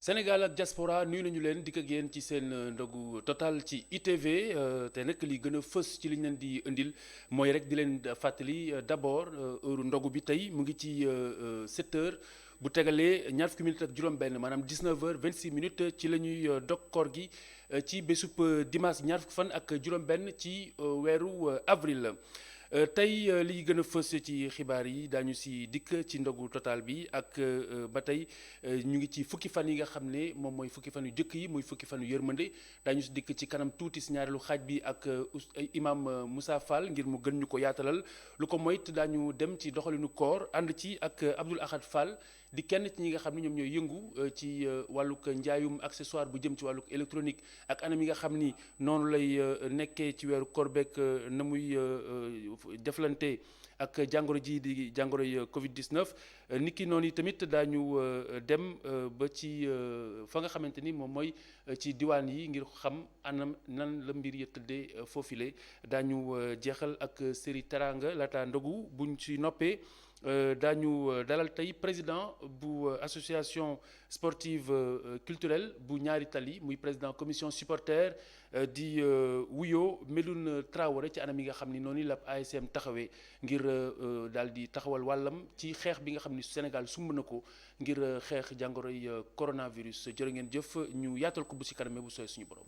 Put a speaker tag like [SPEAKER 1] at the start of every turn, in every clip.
[SPEAKER 1] Sénégal ak diaspora nuyu nañu leen dikk ak yéen ci seen ndogu total ci ITV te nag li gën a fës ci liñ leen di indil mooy rek di leen fàttali d'abord heure ndogu bi tey mu ngi ci 7 heures bu tegalee ñaar fukki minutes ak juróom-benn maanaam 19h26 ci la ñuy dog koor gi ci bésub dimanche ñaar fukki fan ak juróom-benn ci weeru avril. Tey li gën a fës ci xibaar yi daañu si dikk ci ndogu total bi ak ba tey ñu ngi ci fukki fan yi nga xam ne moom mooy fukki fan yu jëkk yi muy fukki fan yu yërmande daañu si dikk ci kanam tuuti si ñaareelu xaaj bi ak imam Moussa Fall ngir mu gën ñu ko yaatalal lu ko moyt daañu dem ci doxalinu koor ànd ci ak Abdoul Ahad Fall di kenn ci ñi nga xam ne ñoom ñooy yëngu ci wàllug njaayum accessoire bu jëm ci wàllug électronique ak anam yi nga xam ni noonu lay nekkee ci weeru koor beeg na muy deflante ak jàngoro ji di jàngoroy Covid 19 niki noonu tamit daañu dem ba ci fa nga xamante ni moom mooy ci diwaan yi ngir xam anam nan la mbir ya tëddee foofile daañu jeexal ak série Teranga laata ndogu buñ ci noppee. Daañu dalal tey président bu association sportive culturelle bu ñaari tali muy président commission supporter di wuyoo Medoune Traoré ci anam yi nga xam ni noonu la ASM taxawee ngir daal di taxawal wàllam ci xeex bi nga xam ni Sénégal sumb na ko ngir xeex jàngoroy coronavirus jërë ngeen jëf ñu yaatal ko bu si kaname bu sooy suñu borom.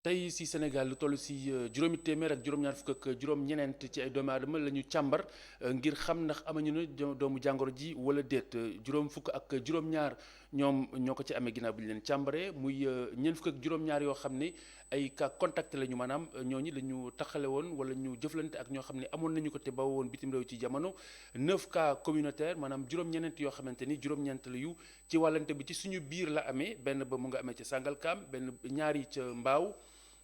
[SPEAKER 1] tey si Sénégal lu toll si juróomi téeméer ak juróom-ñaar fukk ak juróom-ñeneent ci ay doomu aadama la ñu càmbar ngir xam ndax amañu na doomu jàngoro ji wala déet juróom fukk ak juróom-ñaar ñoom ñoo ko ci amee ginnaaw bi ñu leen càmbaree muy ñeent fukk ak juróom-ñaar yoo xam ne ay cas contact la ñu maanaam ñooñu la ñu taxale woon wala ñu jëflante ak ñoo xam ne amoon nañu ko te ba woon bitim réew ci jamono 9 cas communautaire maanaam juróom-ñeneent yoo xamante ni juróom-ñeent la yu ci wàllante bi ci suñu biir la amee benn ba mu nga amee ca Sangalkam benn ñaari ca Mbaaw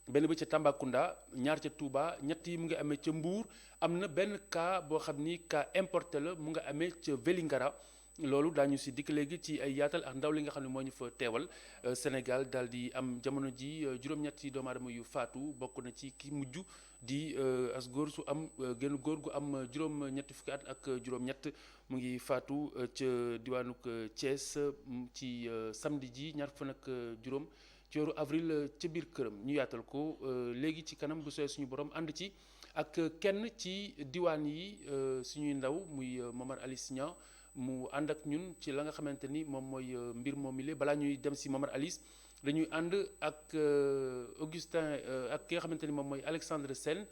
[SPEAKER 1] benn ba ca Tambacounda ñaar ca Touba ñett yi mu ngi amee ca Mbour am na benn cas boo xam ni cas importé la mu nga amee ca Vélingara loolu daañu si dikk léegi ci ay yaatal ak ndaw li nga xam ne moo ñu fa teewal Sénégal daal di am jamono ji juróom-ñetti doomu aadama yu faatu bokk na ci ki mujj di as góor su am genn góor gu am juróom-ñetti fukki at ak juróom-ñett mu ngi faatu ca diwaanuk Thiès ci samedi ji ñaar fan ak juróom. ci weeru avril ca biir këram ñu yaatal ko léegi ci kanam bu sooy suñu borom ànd ci ak kenn ci diwaan yi suñuy ndaw muy Momar Alice Niang mu ànd ak ñun ci la nga xamante ni moom mooy mbir moomile balaa ñuy dem si Momar Alice dañuy ànd ak Augustin ak ki nga xamante ni moom mooy Alexandre Sène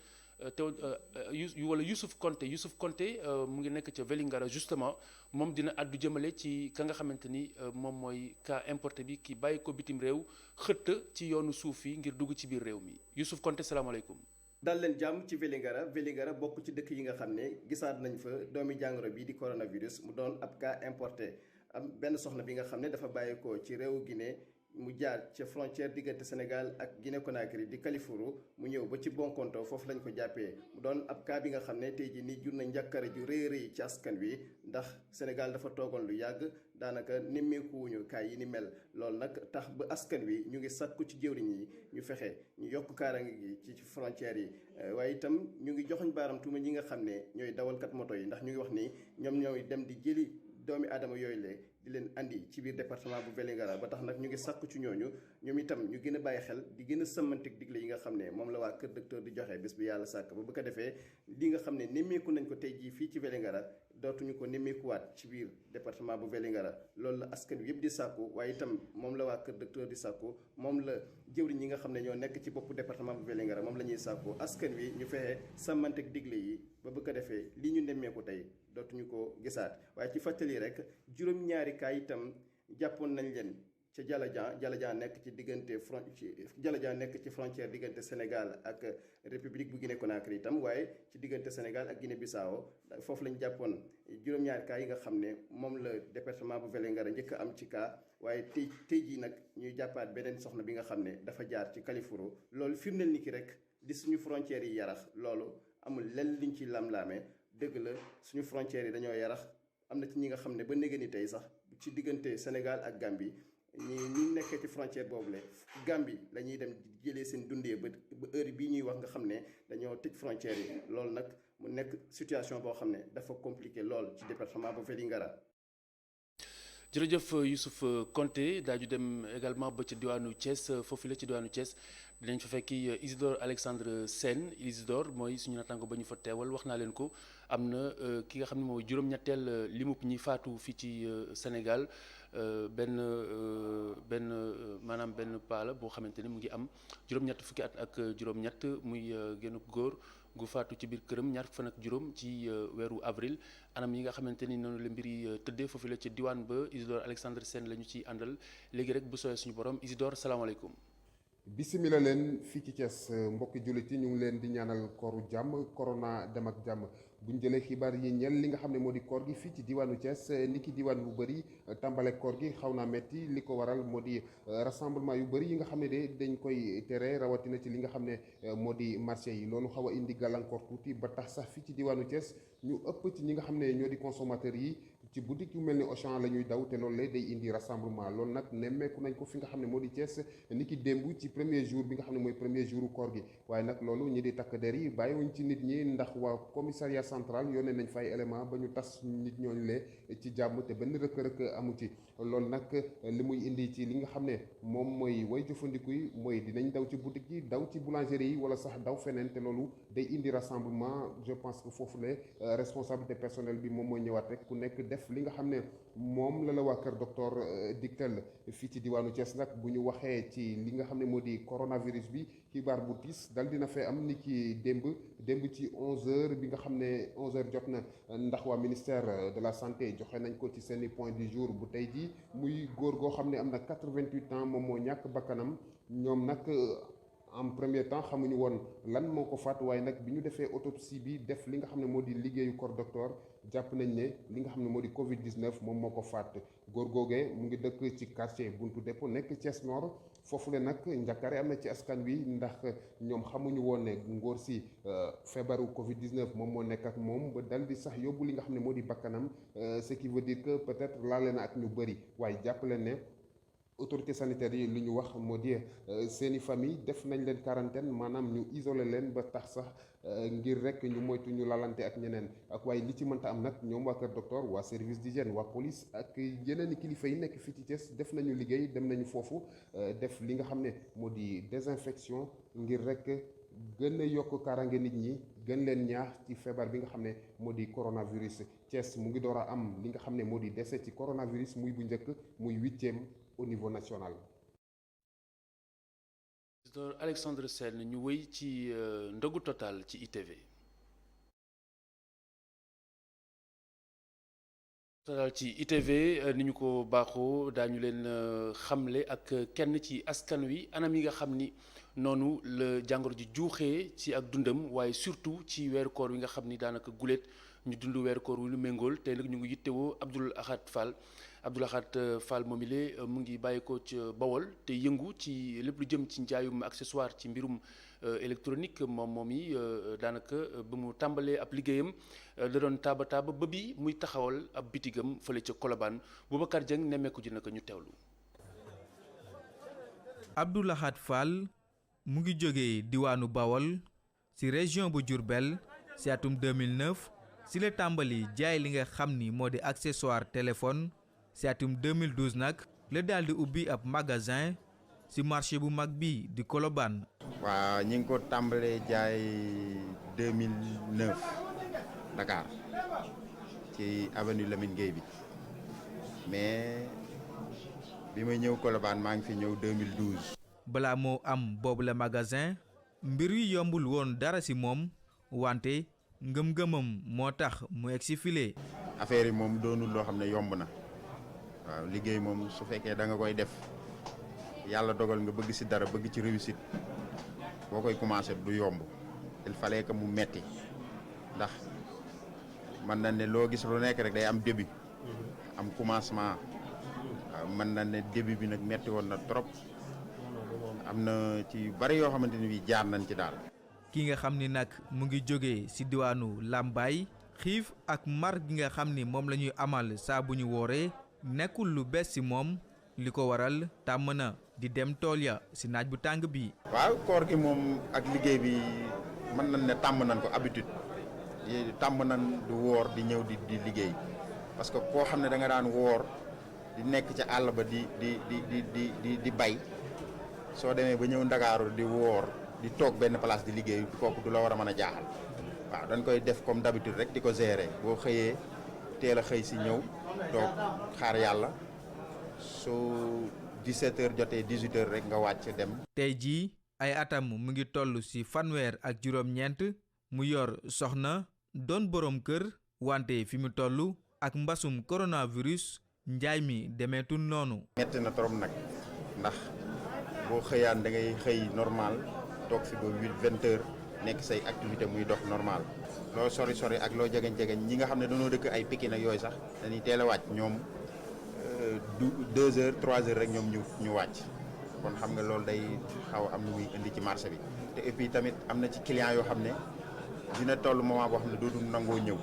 [SPEAKER 1] te wala Youssouf Konté mu ngi nekk ca Vélingara justement moom dina àddu jëmale ci ka nga xamante ni moom mooy cas importé bi ki bàyyi ko bitim réew xëtt ci yoonu suuf yi ngir dugg ci biir réew mi Youssouf Konté salaamaaleykum.
[SPEAKER 2] dal leen jàmm ci Vélingara bokk ci dëkk yi nga xam ne gisaat nañ fa doomi jàngoro bi di coronavirus mu doon ab cas importé am benn soxna bi nga xam ne dafa bàyyeekoo ci réewu Guinée mu jaar ca frontière diggante Sénégal ak Guinée Conakry di Kalifouru mu ñëw ba ci Bonkonto foofu lañ ko jàppee mu doon ab cas bi nga xam ne tey jii nii jur na njàkkare ju rëy rëy ci askan wi ndax Sénégal dafa toogoon lu yàgg daanaka nemmeekuwuñu cas yi ni mel loolu nag tax ba askan wi ñu ngi sakku ci jëwriñ yi ñu fexe ñu yokk kaaraange gi ci frontières yi waaye itam ñu ngi joxoñ baaram tuuma ñi nga xam ne ñooy dawalkat moto yi ndax ñu ngi wax ni ñoom ñooy dem di jëli doomi aadama yooyu le di leen andi ci biir département bu Vélingara ba tax nag ñu ngi sàkku ci ñooñu ñoom itam ñu gën a bàyyi xel di gën a sëmmanteeg digle yi nga xam ne moom la waa kër docteur di joxe bés bu yàlla sàkk ba bu ko defee li nga xam ne nemmeeku nañ ko tey jii fii ci Vélingara dootuñu ko nemmeekuwaat ci biir département bu Vélingara loolu la askan wi yëpp di sàkku waaye itam moom la waa kër docteur di sàkku moom la jëwriñ ñi nga xam ne ñoo nekk ci boppu département bu Vélingara moom la ñuy sàkku askan wi ñu fexe sàmmanteeg digle yi ba bu ko defee li ñu nemmeeku tey dootuñu ko gisaat waaye ci fàttali rek juróom-ñaari cas itam jàppoon nañ leen ca Jalajan nekk ci diggante Jalajan nekk ci frontière diggante Sénégal ak république bu Guinée Conakry itam waaye ci diggante Sénégal ak Guinée Bissau foofu lañ jàppoon juróom-ñaari cas yi nga xam ne moom la département bu Vélingara njëkk am ci cas waaye tey jii nag ñuy jàppaat beneen soxna bi nga xam ne dafa jaar ci Kalifouru loolu firndeel ni ki rek di suñu frontières yi yarax loolu amul lenn liñ ci lam-laamee dëgg la suñu frontières yi dañoo yarax am na ci ñi nga xam ne ba néega ni tey sax ci diggante Sénégal ak Gambie ñi nekkee ci frontière boobu le Gambie la ñuy dem jëlee seen dundee ba heure bii ñuy wax nga xam ne dañoo tëj frontière yi loolu nag mu nekk situation boo xam ne dafa compliqué lool ci département bu Vélingara.
[SPEAKER 1] jërëjëf Youssouf Konté daaju dem également ba ci diwaanu Thiès foofu la ci diwaanu Thiès dinañ fa fekki Isidore Alexandre Sène Isidore mooy suñu naataango ba ñu fa teewal wax naa leen ko am na ki nga xam ne mooy juróom-ñetteel limub ñi faatu fii ci Sénégal benn maanaam benn paala boo xamante ni mu ngi am juróom-ñett fukki at ak juróom-ñett muy génn góor gu faatu ci biir këram ñaar fan ak juróom ci weeru avril anam yi nga xamante ni noonu la mbir yi tëddee foofu la ci diwaan ba Isidore Alexandre Sène la ñu ciy àndal léegi rek bu sooyee suñu borom Isidore salaamaaleykum.
[SPEAKER 3] bisimila leen fii ci Thiès mbokki jullit yi ñu ngi leen di ñaanal kooru jàmm corona dem ak jàmm bu ñu jëlee xibaar yi ñeel li nga xam ne moo di koor gi fii ci diwaanu Thiès niki diwaan bu bëri tàmbale koor gi xaw naa metti li ko waral moo di rassemblement yu bëri yi nga xam ne de dañ koy tere rawatina ci li nga xam ne moo di marché yi loolu xaw a indi gàllankoor tuuti ba tax sax fii ci diwaanu Thiès ñu ëpp ci ñi nga xam ne ñoo di consommateurs yi ci boutique yu mel ni Auchan la ñuy daw te loolu lay day indi rassemblement loolu nag nemmeeku nañ ko fi nga xam ne moo di Thiès niki démb ci premier jour bi nga xam ne mooy premier jour koor gi waaye nag loolu ñi di takk der yi bàyyiwuñ ci nit ñi ndax waa commissariat central yónnee nañ fay élément ba ñu tas nit ñooñu lee ci jàmm te benn rëkk-rëkk amu ci loolu nag li muy indi ci li nga xam ne moom mooy way jëfandiku yi mooy dinañ daw ci boutique yi daw ci boulangerie yi wala sax daw feneen te loolu day indi rassemblement je pense que foofu le responsabilité personnelle bi moom mooy ñëwaat rek ku nekk def li nga xam ne moom la waa kër docteur digtal fii ci diwaanu Thiès nag bu ñu waxee ci li nga xam ne moo di coronavirus bi xibaar bu tiis dal dina fee am ni ki démb ci 11h bi nga xam ne 11h jot na ndax waa ministère de la santé joxe nañ ko ci seeni point du jour bu tey jii muy góor goo xam ne am na 88 ans moom moo ñàkk bakkanam ñoom nag en premier temps xamuñu woon lan moo ko faat waaye nag bi ñu defee autopsie bi def li nga xam ne moo di liggéeyu corps docteur jàpp nañ ne li nga xam ne moo di Covid 19 moom moo ko faat góor googee mu ngi dëkk ci quartier Buntu Dépôt nekk Thiès Nord foofu le nag njàkkaare am na ci askan wi ndax ñoom xamuñu woon ne ngóor si feebaru Covid 19 moom moo nekk ak moom ba dal di sax yóbbu li nga xam ne moo di bakkanam ce qui veut dire que peut-être laale na ak ñu bëri waaye jàpp leen ne. autorité sanitaire yi li ñu wax moo di seeni famille def nañ leen quarantaine maanaam ñu isolé leen ba tax sax ngir rek ñu moytu ñu lalante ak ñeneen ak waaye li ci mënta am nag ñoom waa kër docteur waa service d'hygiène waa police ak yeneen i kilifa yi nekk fii ci Thiès def nañu liggéey dem nañu foofu def li nga xam ne moo di désinfection ngir rek gën a yokk kaaraange nit ñi gën leen ñaax ci feebar bi nga xam ne moo di coronavirus Thiès mu ngi door a am li nga xam ne moo di décès ci coronavirus muy bu njëkk muy 8e au niveau national.
[SPEAKER 1] Isidore Alexandre Sène ñu wéy ci ndogu total ci ITV. total ci ITV ni ñu ko baaxoo daañu leen xamle ak kenn ci askan wi anam yi nga xam ni noonu la jàngoro ji juuxee ci ak dundam waaye surtout ci weeru koor wi nga xam ni daanaka guléet ñu dund weeru koor wi lu méngool tey nag ñu ngi yittewoo Abdoul Ahad Fall moomile mu ngi bàyyi ko ci Bawol te yëngu ci lépp lu jëm ci njaayum accessoire ci mbirum électronique moom yi daanaka ba mu tàmbalee ab liggéeyam da doon taaba ba bi muy taxawal ab bitigam fële ca Colobane Boubacar Dieng nemmeeku ji naka ñu teewlu.
[SPEAKER 4] Abdoul Ahad Fall mu ngi jógee diwaanu Bawol ci région bu Diourbel ci atum 2009 ci la tàmbali jaay li nga xam ni moo di accessoire téléphone ci atum 2012 nag la daal di ubbi ab magasin ci marché bu mag bi di Colobane.
[SPEAKER 5] waaw ñi ngi ko tàmbalee jaay 2009 Dakar ci avenue Lamine Gueye bi mais bi ma ñëw Colobane maa ngi fi ñëw 2012.
[SPEAKER 4] balaa moo am boobu la magasin mbir yi yombul woon dara ci moom wante ngëm-ngëmam moo tax mu egg si file.
[SPEAKER 5] affaire yi moom doonul loo xam ne yomb na waaw liggéey moom su fekkee da nga koy def yàlla dogal nga bëgg ci dara bëgg ci réussite boo koy commencer du yomb il fallait que mu metti ndax mën na ne loo gis lu nekk rek day am début am commencement waaw mën na ne début bi nag metti woon na trop am na ci bari yoo xamante ni bi jaar nañ ci daal.
[SPEAKER 4] ki nga xam ni nag mu ngi jógee ci diwaanu Lambaye xiif ak mar gi nga xam ni moom la ñuy amal saa bu ñu wooree nekkul lu bees ci moom li ko waral tàmm na di dem tool ya si naaj bu tàng bi.
[SPEAKER 5] waaw koor gi moom ak liggéey bi mën nañ ne tàmm nañ ko habitude tàmm nañ du woor di ñëw di liggéey parce que koo xam ne da nga daan woor di nekk ca àll ba di bay soo demee ba ñëw Ndakaaru di woor di toog benn place di liggéey kooku du la war a mën a jaaxal waaw dañ koy def comme d'habitude rek di ko gérer boo xëyee teel a xëy si ñëw toog xaar yàlla soo 17h jotee 18h rek nga wàcc dem.
[SPEAKER 4] tey jii ay atam mu ngi toll ci fanweer ak juróom-ñeent mu yor soxna doon boroom kër wante fi mu toll ak mbasum coronavirus njaay mi demeetul noonu.
[SPEAKER 5] metti na trop nag ndax boo xëyaan da ngay xëy normal toog fi ba 20h nekk say activité muy dox normal loo sori ak loo jegeñ ñi nga xam ne dañoo dëkk ay Pikine ak yooyu sax dañuy teel a wàcc ñoom 2h 3h rek ñoom ñu wàcc kon xam nga loolu day xaw am lu muy indi ci marché bi te et puis tamit am na ci client yoo xam ne dina toll moment boo xam ne dootul nangoo ñëw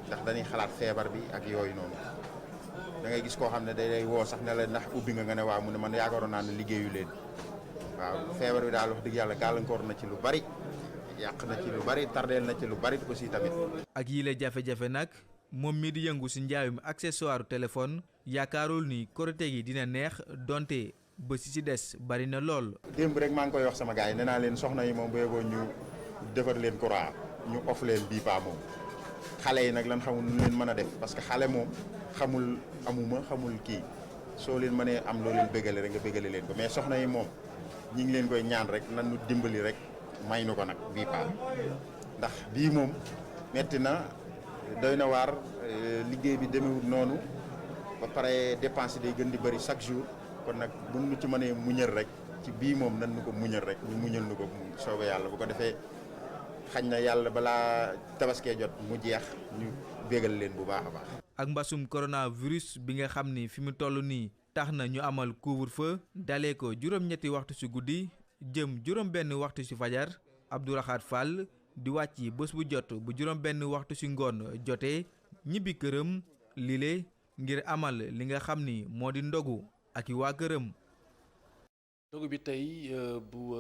[SPEAKER 5] ndax dañuy xalaat feebar bi ak yooyu noonu da ngay gis koo xam ne day woo sax ne la ndax ubbi nga ne waaw mu ne man yaakaaroon naa ne liggéeyu leen waaw feebar bi daal wax dëgg yàlla gàllankoor na ci lu bari yàq na ci lu bari tardeel na ci lu bari aussi tamit.
[SPEAKER 4] ak yile jafe-jafe nag moom mi di yëngu ci njaayum accessoire téléphone yaakaarul ni korite gi dina neex donte ba ci des bari na lool.
[SPEAKER 5] démb rek maa ngi koy wax sama gars yi nee naa leen soxna yi moom bu yeboo ñu defar leen courant ñu off leen bii paa moom xale yi nag lan xamul nu leen mën a def parce que xale moom xamul amuma xamul kii soo leen mënee am loo leen bégale rek nga bégale leen ko mais soxna yi moom ñi ngi leen koy ñaan rek nan nu dimbali rek may nu ko nag bii paa ndax bii moom metti na doy na waar liggéey bi demewul noonu ba pare dépense day gën di bëri chaque jour kon nag bu nu ci mënee muñal rek ci bii moom nan nu ko muñal rek ñu muñal nu ko soobee yàlla bu ko defee xañ na yàlla balaa tabaskee jot mu jeex ñu bégal leen bu baax a baax.
[SPEAKER 4] ak mbasum coronavirus bi nga xam ni fi mu toll nii tax na ñu amal couvre-feu dalee ko juróom-ñetti waxtu ci guddi jëm juróom-benn waxtu ci fajar Abdourakhate Fall di wàcc bés bu jot bu juróom-benn waxtu ci ngoon jotee ñibbi këram lile ngir amal li nga xam ni moo di ndogu ak i waa këram.
[SPEAKER 1] ndogu bi tey bu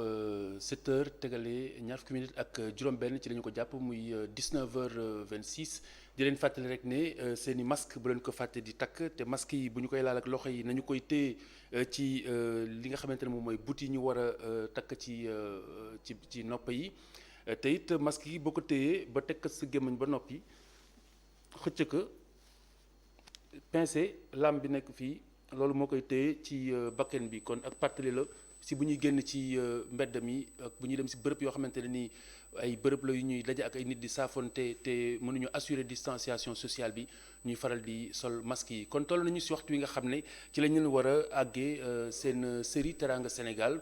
[SPEAKER 1] 7h tegalee ñaar fukki minutes ak juróom-benn ci la ñu ko jàpp muy 19h26 di leen fàttali rek ne seen i masque bu leen ko fàtte di takk te masque yi bu ñu koy laal ak loxo yi nañu koy téye ci li nga xamante ne moom mooy but yi ñu war a takk ci nopp yi te it masque yi boo ko téyee ba teg sa gémmiñ ba noppi xëcc ko pincé lam bi nekk fii. loolu moo koy téye ci bakken bi kon ak pàttali la si bu ñuy génn ci mbedd mi ak bu ñuy dem si bërëb yoo xamante ne nii ay bërëb la yu ñuy daje ak ay nit di saafonte te mënuñu assurer distanciation sociale bi ñuy faral di sol masque yi kon toll nañu si waxtu wi nga xam ne ci lañ leen war a àggee seen série Teranga Sénégal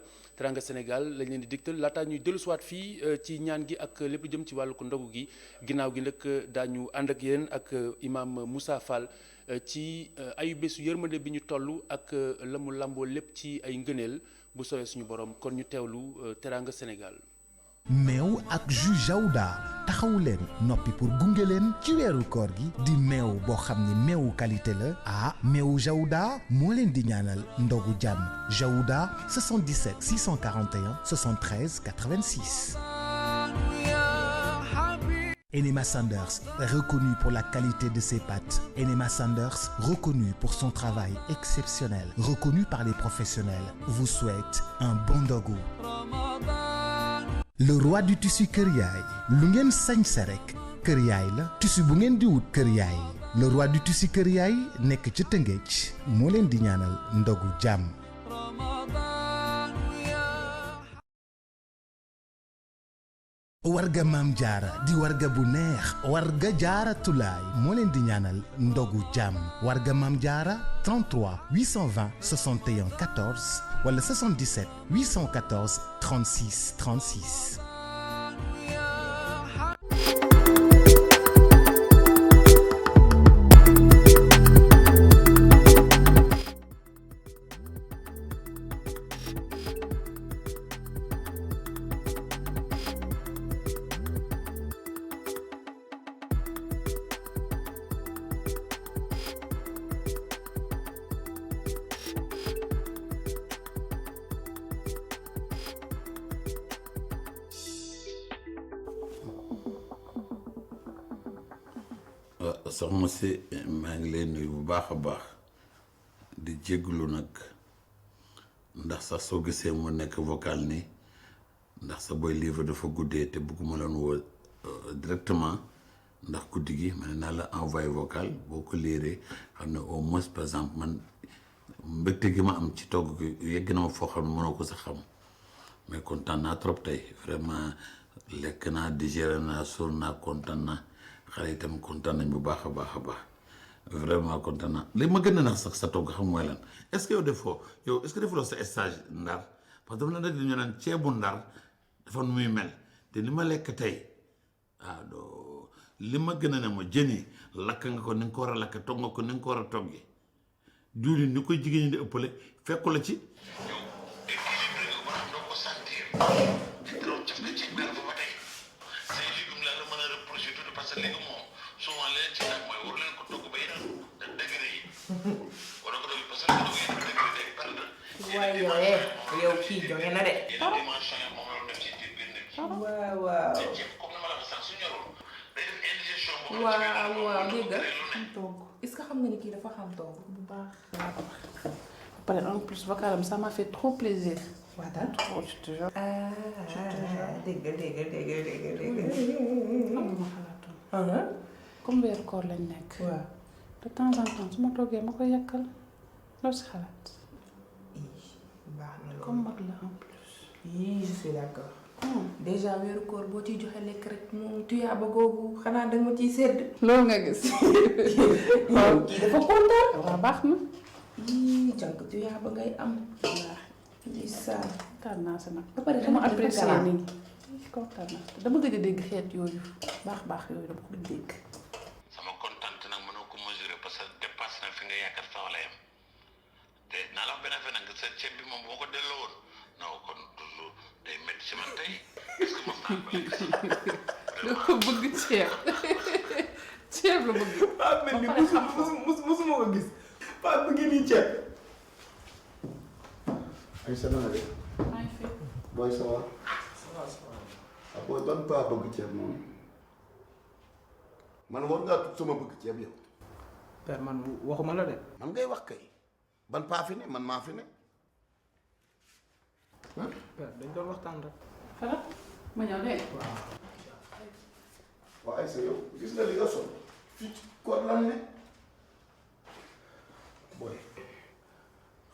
[SPEAKER 1] lañ leen di digtal laataa ñuy dellusiwaat fii ci ñaan gi ak lépp lu jëm ci wàllu ko ndogu gi ginnaaw gi nag daañu ànd ak yéen ak imam Moussa Fall ci ayu bésu yërmande bi ñu toll ak la mu lamboo lépp ci ay ngëneel bu soobee suñu borom kon ñu teewlu Teranga Sénégal.
[SPEAKER 6] meew ak jus Jaouda taxawu leen noppi pour gunge leen ci weeru koor gi di meew boo xam ne meewu qualité la meewu Jaouda moo leen di ñaanal ndogu jàmm Jaouda 77 641 73 86. Enema Sanders, reconnu pour la qualité de ses pâtes. Enema Sanders, reconnu pour son travail exceptionnel, reconnu par les professionnels, vous souhaite un bon ndogu. Le roi du tissu Kër Yaay lu ngeen sañse rek Kër Yaay la tissu bu ngeen di wut Kër Yaay le roi du tissu Kër Yaay nekk ci Tëngéej moo leen di ñaanal ndogu jàmm. warga maam jaara di warga bu neex warga jaara tulaay moo leen di ñaanal ndogu jàmm warga maam jaara 33 820 61 14 wala 77 814 36 36.
[SPEAKER 7] soxna si maa ngi lay nuyu bu baax a baax di jégglu nag ndax sax soo gisee mu nekk vocal ni ndax sa boy livre dafa guddee te bëgguma leen woo directement ndax guddi gi ma ne naa la envoyé vocal boo ko liiree xam ne au moins par exemple man mbégte gi ma am ci togg gi yegg na ma foo xam ne mënoo ko sax xam mais kontaan naa trop tey vraiment lekk naa digéré naa suur naa kontaan naa xale itam kontaan nañ bu baax a baax a baax vraiment kontaan naa li ma gën a nax sax sa togg xam mooy lan est-ce que yow defoo yow est-ce que defuloo sa stage ndar parce que dama la dégg ñu naan ceebu ndar dafa nu muy mel te li ma lekk tey doo li ma gën a ne ma jën yi lakk nga ko ni nga ko war a lakk togg nga ko ni nga ko war a toggee diwlin ni koy jigéen ñi di ëppale fekku la ci.
[SPEAKER 8] waaye yow kii joxe na de. waaw waaw. waaw dégg nga xam togg est-ce que xam nga ni kii dafa xam togg bu baax.
[SPEAKER 9] Après, en plus, vocalam, ça m'a fait trop plaisir.
[SPEAKER 8] Voilà.
[SPEAKER 9] Trop, je te jure.
[SPEAKER 8] Dégg
[SPEAKER 9] Comme weeru koor lañ nekk.
[SPEAKER 8] waaw.
[SPEAKER 9] De temps en temps su ma toogee ma koy yàkkal loo si xalaat.
[SPEAKER 8] baax na loolu.
[SPEAKER 9] Comme mag la en plus.
[SPEAKER 8] je suis d'accord. déjà weeru koor boo ciy joxe lekk rek moom tuyaaba googu xanaa da nga ciy sedd.
[SPEAKER 9] loolu nga gis.
[SPEAKER 8] waaw kii dafa kontaan.
[SPEAKER 9] waaw baax na.
[SPEAKER 8] jànk tuyaaba ngay am.
[SPEAKER 9] waaw.
[SPEAKER 8] ndeysaan.
[SPEAKER 9] kontaan naa si nag.
[SPEAKER 8] ba pare
[SPEAKER 9] dama
[SPEAKER 8] dafa
[SPEAKER 9] apprécié
[SPEAKER 8] galant.
[SPEAKER 9] nii. kontaan naa si dama gëj a dégg xeet yooyu baax yooyu dama ko dégg.
[SPEAKER 7] sama kontaan nag mënoo ko mesurer parce que dépasse na fi nga yaakaar fa wala yam te naa la wax benn affaire nag sa ceeb bi moom boo ko delloo woon non kon toujours day métti si man tey est-ce que mos naa ko lekk sax
[SPEAKER 9] da ko bëgg ceeb ceeb la bëgg.
[SPEAKER 8] Paa mel ni musuma ko gis. Paa bëgg nii ceeb.
[SPEAKER 10] ay sa na de
[SPEAKER 9] maa ngi fi.
[SPEAKER 10] booy ça va ah booy ban paa bëgg ceeb moom man war ngaa tudd sama bëgg ceeb yow
[SPEAKER 11] père man waxuma la de.
[SPEAKER 10] man ngay wax kay ban paa fi ne man maa fi ne
[SPEAKER 11] père dañ doon waxtaan rek.
[SPEAKER 9] xanaa ma ñëw de.
[SPEAKER 10] waaw ay sa yow gis nga li nga sol fii ci koor lan ne booy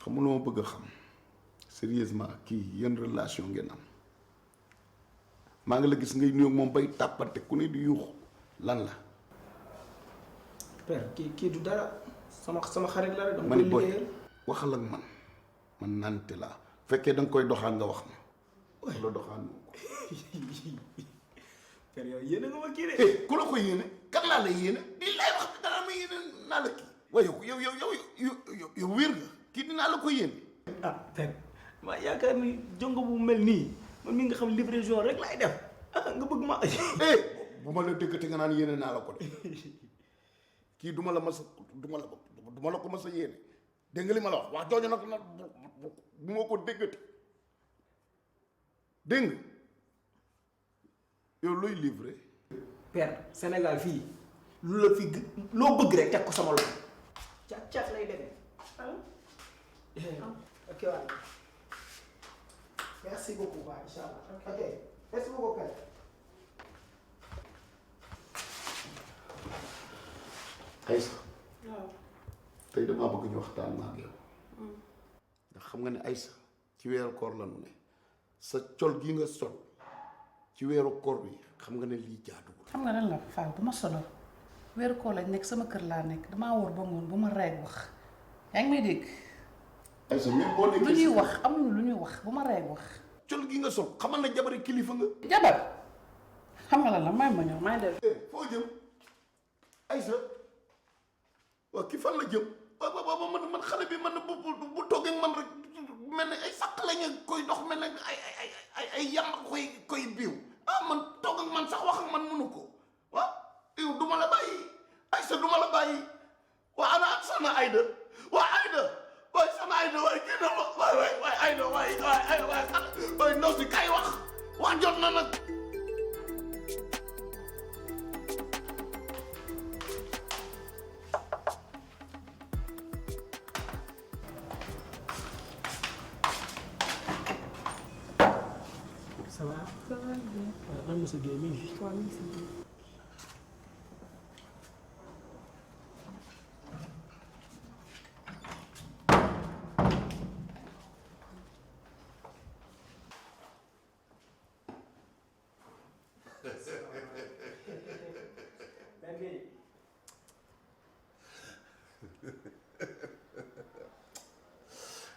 [SPEAKER 10] xamuloo ma bëgg a xam sérieusement kii yan relation ngeen am maa ngi la gis ngay nuyoog moom bay tàppante ku ne di yuuxu lan la
[SPEAKER 11] père kii du dara sama xarit la rek. dama
[SPEAKER 10] ma
[SPEAKER 11] koy
[SPEAKER 10] ni booy
[SPEAKER 11] liggéeyal.
[SPEAKER 10] waxal ak man nante laa fekkee da nga koy doxaan nga wax ma la doxaan moom ko
[SPEAKER 11] père yow yéene nga ma kii de.
[SPEAKER 10] ku la ko yéene kan laa la yéene di lay wax dara ma yéene naa la kii waaye yow wér nga kii dinaa la ko yéene
[SPEAKER 11] ah père maa yaakaar ni jongo bu mel nii man mi nga xam livraison rek laay def nga bëgg ma.
[SPEAKER 10] bu ma la dëggate nga naan yéene naa la ko de kii duma la ko mas a yéene dégg nga li ma la wax jooju nag bu ma ko déggate dégg nga yow looy livré
[SPEAKER 11] père Sénégal fii lu la fi loo bëgg rek teg ko sama loxo. caat lay demee. ok waaw. merci beaucoup waaw incha allah. ok merci beaucoup père.
[SPEAKER 10] Aïssa
[SPEAKER 9] waaw.
[SPEAKER 10] tey damaa bëgg ñu waxtaan ma ak yow ndax xam nga ne Aïssa ci weeru koor la nu ne sa col gi nga sol ci weeru koor bi xam nga ne lii jaaduwul.
[SPEAKER 9] xam nga lan la Fall bu ma solo weeru koor lañ nekk sama kër laa nekk damaa wóor ba ngoon bu ma reeg wax yaa ngi may dégg.
[SPEAKER 10] Aïssa même boo nekkee
[SPEAKER 9] lu ñuy wax amuñu lu ñuy wax bu ma reeg wax.
[SPEAKER 10] col gi nga sol xamal na jabari kilifa nga.
[SPEAKER 9] jabar xam nga lan la may ma ñëw may del.
[SPEAKER 10] foo jëm Aïssa waaw ki fan la jëm waaw man xale bi man bu toogee man rek mel ne ay sàq la ñu koy dox mel ne ay yàmb koy biiw man toog ak man sax wax ak man mënu ko waaw yow du ma la bàyyi Aïssa du ma la bàyyi waa ana ak sama Aïda waa Aïda waaye sama Aïda waaye kii na waay Aïda waay ndaw si kay wax jot na nag
[SPEAKER 11] man monsieur Guèye mi ngi fi.
[SPEAKER 8] waaw mi ngi si biir.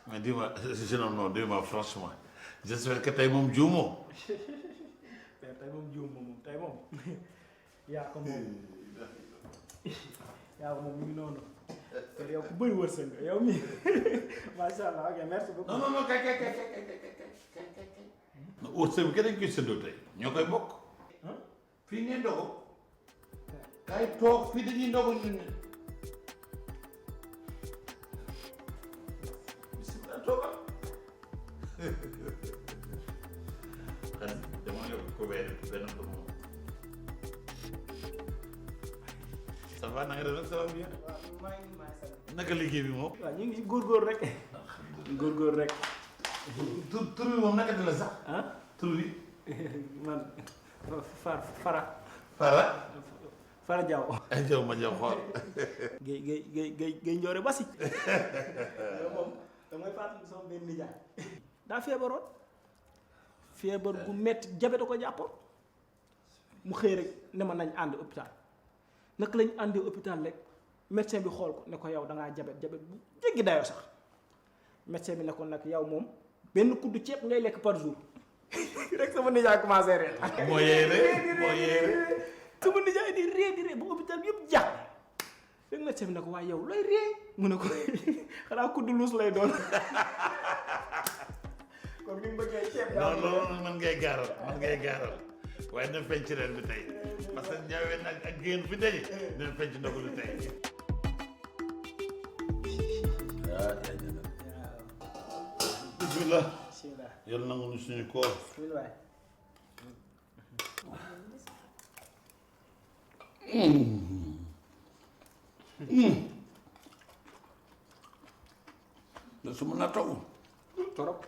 [SPEAKER 7] mais dis-moi non dis-moi franchement j'espère que tey moom juumoo.
[SPEAKER 11] tey moom juumoo moom tey moom yaa ko moom mi ngi noonu. te yow ku bëri wërsëg nga yow mii macha allah ok merci beaucoup.
[SPEAKER 7] non kay. wërsëg bi kenn koy séddoo tey ñoo koy bokk. fii ngeen dogo. kay toog fii dañuy ndogu ñun. bisimilah toogal. xanaa dama yóbbu ko benn ko moom. ça va na nga def nag ça va bien. naka liggéey bi moom.
[SPEAKER 11] waaw ñu ngi góorgóor rek. góorgóor rek.
[SPEAKER 7] tur bi moom naka di la sax. tur bi.
[SPEAKER 11] man Fara. Fara Diaw.
[SPEAKER 7] Diaw ma Diaw xool.
[SPEAKER 11] Géy Njoore Basi. yow moom damay fàttali sama benn nijaay. daa feebaroon. feebar gu metti jabe da ko jàppoon. mu xëy rek ne ma nañ ànd hôpital. naka lañ àndee hôpital rek médecin bi xool ko ne ko yow da ngaa jabet bu jéggi dayoo sax. médecin bi ne ko nag yow moom benn kuddu ceeb ngay lekk par jour. rek sama nijaay commencé ree.
[SPEAKER 7] moo yee
[SPEAKER 11] sama nijaay di ree ba hôpital bi yëpp jàpp. rek médecin bi ne ko waaye yow looy ree mu ne ko xanaa kuddu luus lay doon. comme ni mu bëggee ceeb.
[SPEAKER 7] non man ngay gaaral waaye dina feeñ ci reer bi tey parce que ñaawee nag ak génn fi daje dina feeñ ci ndogu li tey. bismillah. yàlla nangu ñu suñu koor. da su mën a taw
[SPEAKER 11] torop.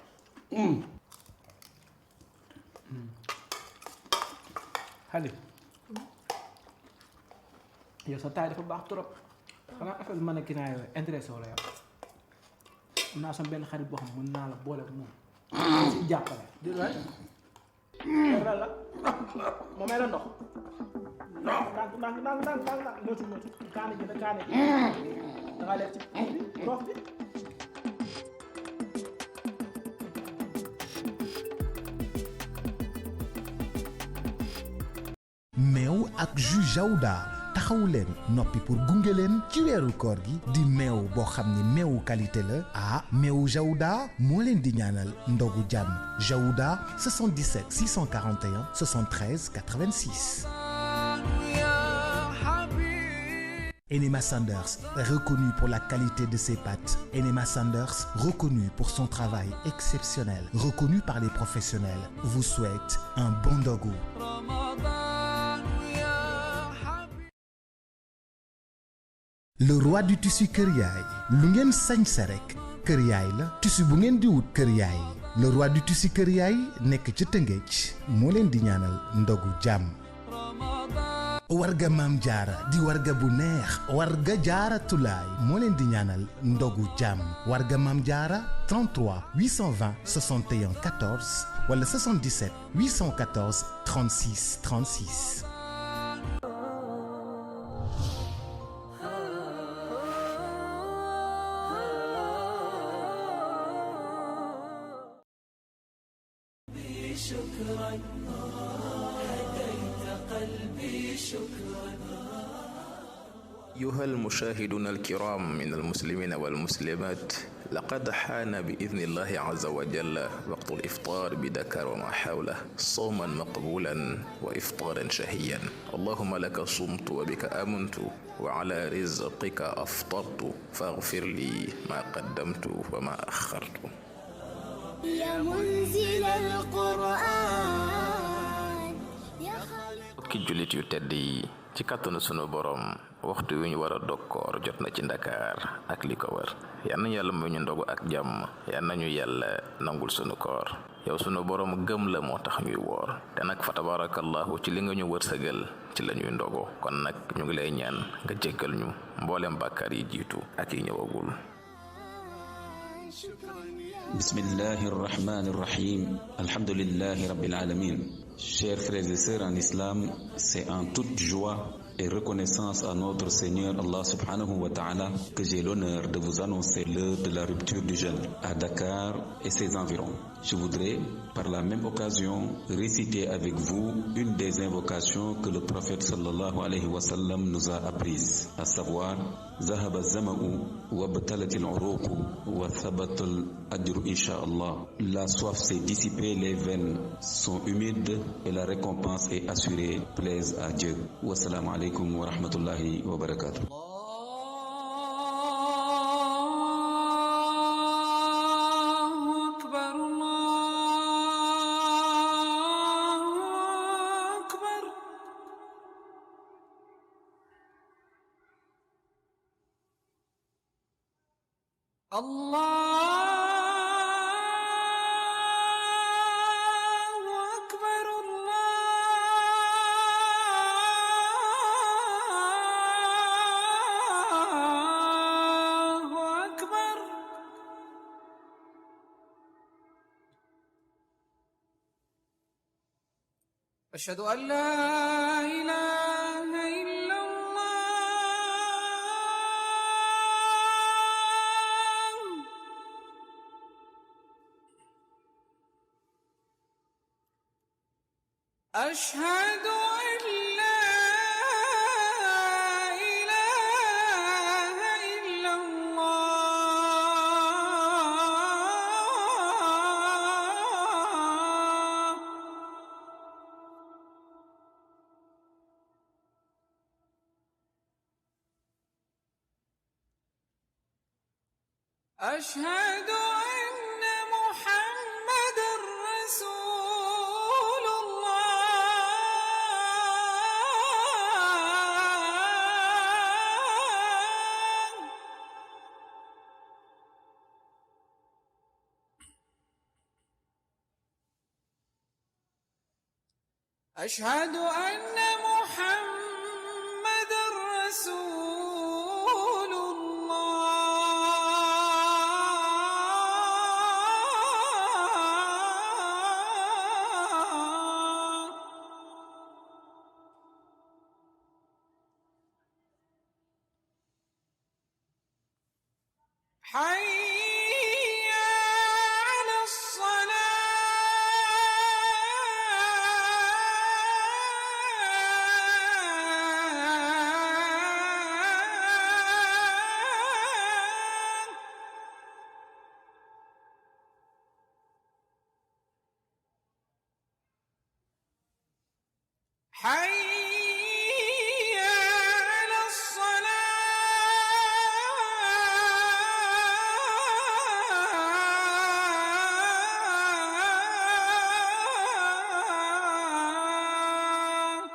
[SPEAKER 11] Xale yow sa taay dafa baax trop xanaa affaire mannequinat yooyu intéressé wala yow am naa sama benn xarit boo xam mën naa la boole ak moom si jàppale di la la ma may la ndox ndànk moytu kaane ji da ngaa lekk ci roof bi.
[SPEAKER 6] meew ak jus Jaouda taxawu leen noppi pour gunge leen ci weeru koor gi di meew boo xam ne meewu qualité la meewu Jaouda moo leen di ñaanal ndogu jàmm Jaouda 77 641 73 86. Enema Sanders, reconnu pour la qualité de ses pâtes. Enema Sanders, reconnu pour son travail exceptionnel, reconnu par les professionnels, vous souhaite un bon ndogu. Le roi du tissu Kër Yaay lu ngeen sañse rek Kër Yaay la tissu bu ngeen di wut Kër Yaay le roi du tissu Kër Yaay nekk ci Tëngéej moo leen di ñaanal ndogu jàmm. warga maam jaara di warga bu neex warga jaara tulaay moo leen di ñaanal ndogu jàmm warga maam jaara 33 820 61 14 wala 77 814 36 36.
[SPEAKER 12] أيها المشاهدون الكرام من المسلمين والمسلمات لقد حان بإذن الله عز وجل وقت الإفطار بدكر وما حوله صوما مقبولا وإفطارا شهيا اللهم لك صمت وبك آمنت وعلى رزقك أفطرت فاغفر لي ما قدمت وما أخرت
[SPEAKER 13] يا منزل القرآن
[SPEAKER 12] ki jullit yu tedd yi ci kàttanu sunu borom waxtu wi ñu war a dog koor jot na ci Ndakaar ak li ko wër yal nañu yàlla may ñu ndogu ak jàmm yal nañu yàlla nangul sunu koor yow sunu borom gëm la moo tax ñuy woor te nag fa tabarakallahu ci li nga ñu wërsëgal ci la ñuy ndogo kon nag ñu ngi lay ñaan nga jéggal ñu mboolem bàkkaar yi jiitu ak yi ñëwagul.
[SPEAKER 14] Bismillahi r-Rahmani r-Rahim. Alhamdulillahi Rabbil Alamin. Chers frères et sœurs en islam, c'est en toute joie et reconnaissance à notre Seigneur Allah subhanahu wa ta'ala que j'ai l'honneur de vous annoncer l'heure de la rupture du jeûne à Dakar et ses environs. Je voudrais, par la même occasion, réciter avec vous une des invocations que le prophète sallallahu alayhi wa sallam nous a apprises, à savoir ذهب الظمأ وابتلت العروق وثبت الأجر إن شاء الله. La soif s'est dissipée, les veines sont humides et la récompense est assurée. Plaise à Dieu. Wassalamu alaikum wa rahmatullahi wa barakatuh.
[SPEAKER 15] أشهد أن لا إله إلا الله أشهد أن لا إله إلا الله أشهد أن محمد رسول الله أشهد أن محمد رسول الله حي على الصلاة حي على الصلاة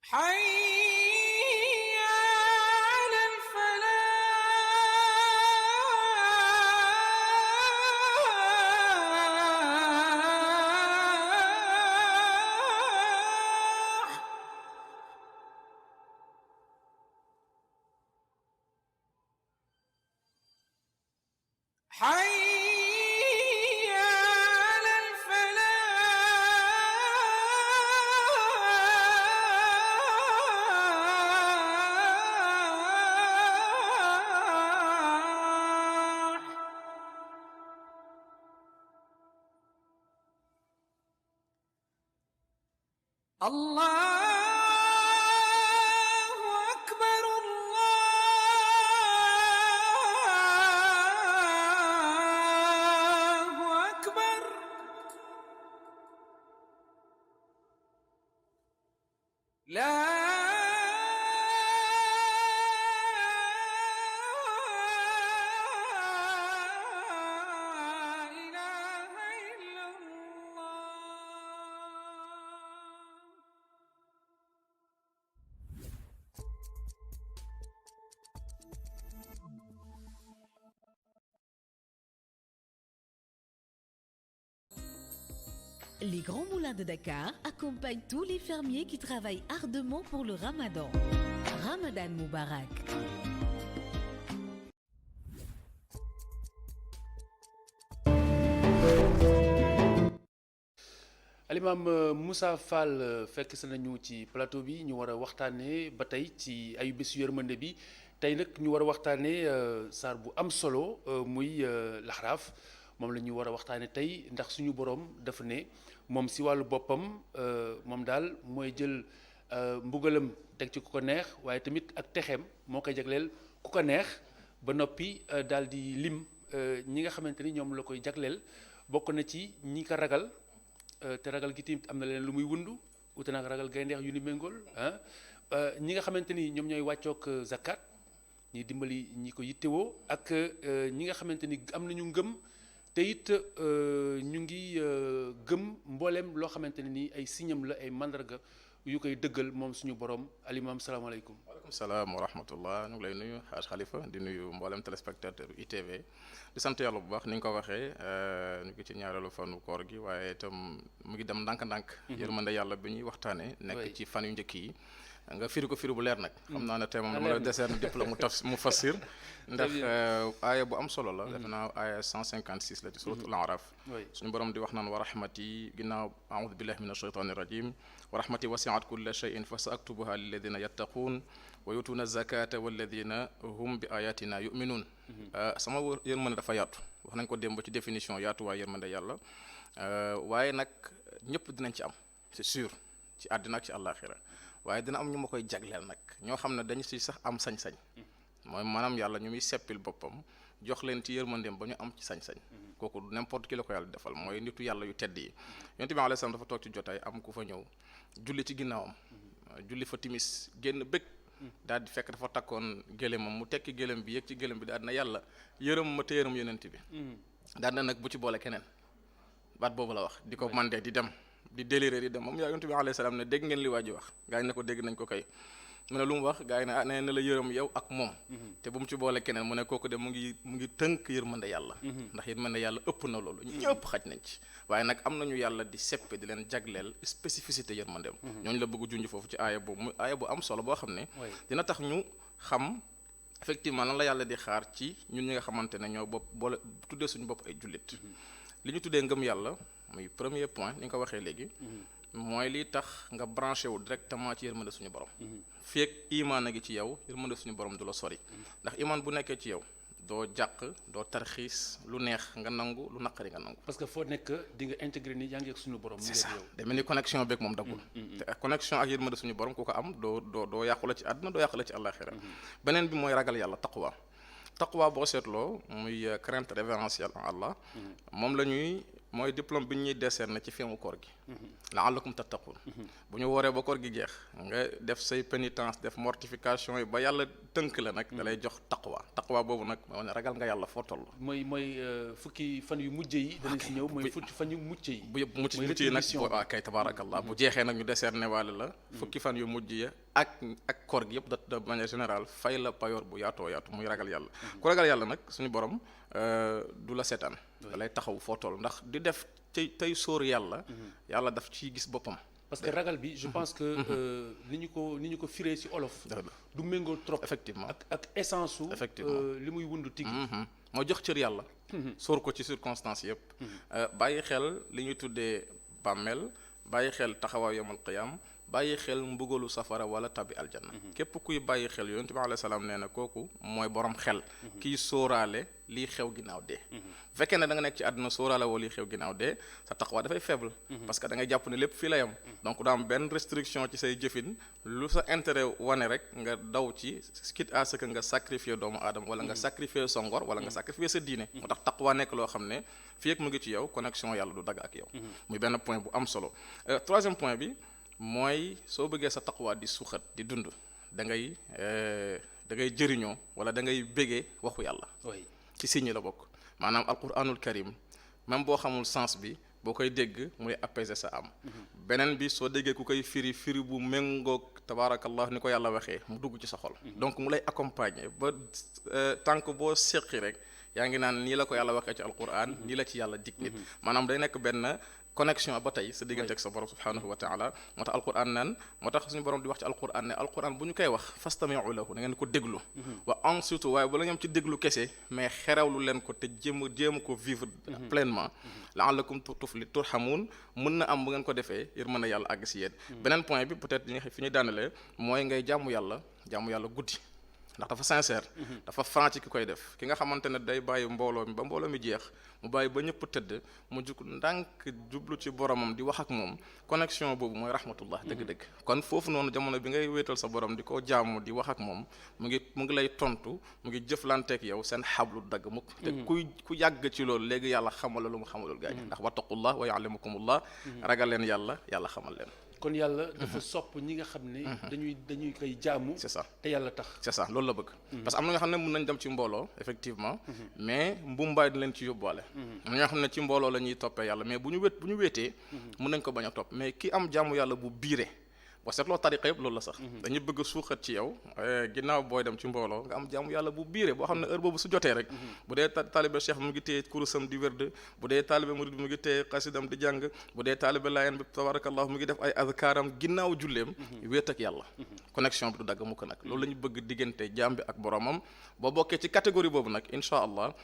[SPEAKER 15] حي على الفلاح حي على الفلاح الله أكبر الله أكبر لا
[SPEAKER 16] Les Grands Moulins de Dakar accompagnent tous les fermiers qui travaillent ardemment pour le Ramadan. Ramadan Moubarak.
[SPEAKER 1] Alimam Moussa Fall fekk si nañu ci plateau bi ñu war a waxtaanee ba tey ci ayu bésu yërmande bi tey nag ñu war a waxtaanee saar bu am solo muy laxraaf moom la ñu war a waxtaanee tey ndax suñu borom dafa ne moom si wàllu boppam moom daal mooy jël mbugalam teg ci ku ko neex waaye tamit ak texeem moo koy jagleel ku ko neex ba noppi daal di lim ñi nga xamante ni ñoom la koy jagleel bokk na ci ñi ko ragal. te ragal gi tamit am na leen lu muy wundu ute nag ragal gayndeex yu ni méngool ñi nga xamante ni ñoom ñooy wàccook zakat ñi dimbali ñi ko yittewoo ak ñi nga xamante ni am nañu ngëm te it ñu ngi gëm mbooleem loo xamante ne ni ay signam la ay mandarga yu koy dëggal moom suñu borom alimam salaamaaleykum.
[SPEAKER 12] waaleykum salaam wa rahmatullah ñu ngi lay nuyu Haj Khalifa di nuyu mboolem téléspectateur ITV di sant yàlla bu baax ni nga ko waxee ñu ngi ci ñaareelu fanu koor gi waaye itam mu ngi dem ndànk-ndànk. yërmande yàlla bi ñuy waxtaanee. nekk ci fan yu njëkk yi. nga firi ko firi bu leer nag. xam naa ne tey moom dama la décerner diplôme mu fassir ndax aaya bu am solo la. defe naa aaya 156 la ci suratul Araf. suñu borom di wax naan wa rahmati ginnaaw a'udhu billahi minash shaitani rajim wa rahmati wasi'at kulla shay'in fa sa'aktubuha lilladhina yattaqun wa yutuna zakata walladhina hum bi ayatina yu'minun. sama yërmande dafa yaatu wax nañ ko démb ci définition yaatuwaay yërmande yàlla waaye nag ñëpp dinañ ci am c'est sûr ci àddina ak ci àllaaxira waaye dina am ñu ma koy jagleel nag ñoo xam ne dañu ci sax am sañ-sañ mooy maanaam yàlla ñu muy seppil boppam jox leen ci yërmandeem ba ñu am ci sañ-sañ kooku n'importe qui la ko yàlla defal mooy nitu yàlla yu tedd yi yonent bi alayhi salaam dafa toog ci jotaay am ku fa ñëw julli ci ginnaawam julli fa timis génn bëgg daal di fekk dafa takkoon gëlémam mu tekki gëlém bi yëg ci gëlém bi daal na yàlla yërëm ma te yërëm yonent bi daal na nag bu ci boole keneen baat boobu la wax di ko mandé di dem di déliré di dem moom yaa yonent bi alayhi salaam ne dégg ngeen li waa ji wax gaa yi ne ko dégg nañ ko kay mu ne lu mu wax gaa yi ne nee na la yërëm yow ak moom te bu mu ci boole keneen mu ne kooku de mu ngi tënk yërmande yàlla ndax yërmande yàlla ëpp na loolu ñëpp xaj nañ ci waaye nag am nañu yàlla di seppe di leen jagleel spécificité yërmandeem ñooñu la bëgg junj foofu ci aaya boobu muy aaya bu am solo boo xam ne dina tax ñu xam effectivement lan la yàlla di xaar ci ñun ñi nga xamante ne ñoo bopp boole tuddee suñu bopp ay jullit li ñu tuddee ngëm yàlla muy premier point ni nga ko waxee léegi mooy li tax nga branché wu directement ci yërmande suñu borom fii ak imaan a ngi ci yow yërmande suñu borom du la sori ndax imaan bu nekkee ci yow doo jàq doo tarxiis lu neex nga nangu lu naqari nga nangu.
[SPEAKER 1] parce que foo nekk di nga intégré ni yaa ngi ak suñu borom.
[SPEAKER 12] c'est ça demee ni connexion beeg moom daggul. te connexion ak yërmande suñu borom ku ko am doo yàqu la ci àdduna doo yàqu la ci àllaaxira beneen bi mooy ragal yàlla taqwa boo seetloo muy crainte révérentielle en Allah moom la ñuy mooy diplôme bi ñuy décerner ci feewu koor gi la'allakum tattaqun bu ñu wooree ba koor gi jeex nga def say pénitence def mortification yi ba yàlla tënk la nag da lay jox taqwa boobu nag moo ne ragal nga yàlla foo toll
[SPEAKER 1] mooy fukki fan yu mujj yi danañ si ñëw mooy fukki fan yu mucc yi
[SPEAKER 12] bu yëpp mucc yi nag waaw kay tabaarakallah bu jeexee nag ñu décerner waale la fukki fan yu mujj ya ak koor gi yëpp de manière générale fay la payoor bu yaatoo yaatu muy ragal yàlla ku ragal yàlla nag suñu borom du la seetaan da lay taxaw foo toll ndax di def tey sóor yàlla daf ciy gis boppam
[SPEAKER 1] parce que ragal bi je pense que ni ñu ko firee ci olof du méngoo trop
[SPEAKER 12] effectivement
[SPEAKER 1] ak essence su li muy wundu tigi
[SPEAKER 12] moo jox cër yàlla sóor ko ci circonstances yëpp bàyyi xel li ñuy tuddee bàmmeel bàyyi xel taxawaay yawmal qiyaam bàyyi xel mbugalu safara wala tabi aljanna képp kuy bàyyi xel yonent bi alayhi salaam nee na kooku mooy borom xel kiy sóoraale lii xew ginnaaw dee bu fekkee ne da nga nekk ci àdduna sóoraale woo lii xew ginnaaw dee sa taxawaay dafay faible parce que da ngay jàpp ne lépp fii la yam donc daa am benn restriction ci say jëfin lu sa intérêt wane rek nga daw ci quitte à ce que nga sacrifier doomu aadama wala nga sacrifier sa ngor wala nga sacrifier sa diine moo tax taqwa nekk loo xam ne fii ak mu ngi ci yow connexion yàlla du dagg ak yow muy benn point bu am solo troisième point bi mooy soo bëggee sa taqwa di suuxat di dund da ngay jëriñoo wala da ngay bëggee waxu yàlla ci signe la bokk maanaam alquranul karim même boo xamul sens bi boo koy dégg muy apaiser sa am beneen bi soo déggee ku koy firi bu méngoog tabaarakallah ni ko yàlla waxee mu dugg ci sa xol donc mu lay accompagner ba tànk boo seqi rek yaa ngi naan nii la ko yàlla waxee ci alquran nii la ci yàlla dig nit maanaam day nekk benn connexion ba tey sa diggante ak sa borom subhanahu wa taala moo tax alquran naan moo tax suñu borom di wax ci alquran ne alquran bu ñu koy wax fastami'u lahu da ngeen ko déglu wa ensuite waaye bala ñoom ci déglu kese mais xerewlu leen ko te jéem ko vivre pleinement la'allakum turhamun mën na am bu ngeen ko defee yër mën a yàlla àgg si yéen beneen point bi peut-être fi ñu daanalee mooy ngay jaamu yàlla guddi ndax dafa sincère dafa franc ci ki koy def ki nga xamante ne day bàyyi mbooloo mi ba mbooloo mi jeex mu bàyyi ba ñëpp tëdd mu jug ndànk jublu ci boromam di wax ak moom connexion boobu mooy rahmatullah dëgg-dëgg kon foofu noonu jamono bi ngay wéetal sa borom di ko jaamu di wax ak moom mu ngi lay tontu mu ngi jëflanteek yow seen xablu dagg mukk te ku yàgg ci loolu léegi yàlla xamal la lu mu xamalul gaañ ndax wattaqullah wa ya'lamukumullah ragal leen yàlla xamal leen
[SPEAKER 1] kon yàlla dafa sopp ñi nga xam ne dañuy koy jaamu.
[SPEAKER 12] c'est ça
[SPEAKER 1] te yàlla tax.
[SPEAKER 12] c'est ça loolu la bëgg. parce que am na ñoo xam ne mën nañ dem ci mbooloo effectivement. mais mbumbaay di leen ci yóbbuwaale. am na ñoo xam ne ci mbooloo la ñuy toppee yàlla mais bu ñu wéetee. mën nañ ko bañ a topp mais ki am jaamu yàlla bu biire. boo seetloo tariqa yëpp loolu la sax. dañuy bëgg a suuxat ci yow ginnaaw booy dem ci mbooloo nga am jaamu yàlla bu biire boo xam ne heure boobu su jotee rek. bu dee taalibe cheikh mu ngi téye kurusam di wérd bu dee taalibe murid mu ngi téye xasidam di jàng bu dee taalibe laayeen bi tabarakallahu mu ngi def ay azkaaram ginnaaw julleem. wéet ak yàlla. connexion bi du dagg mukk nag loolu la ñu bëgg diggante jaam bi ak boromam boo bokkee ci catégorie boobu nag incha allah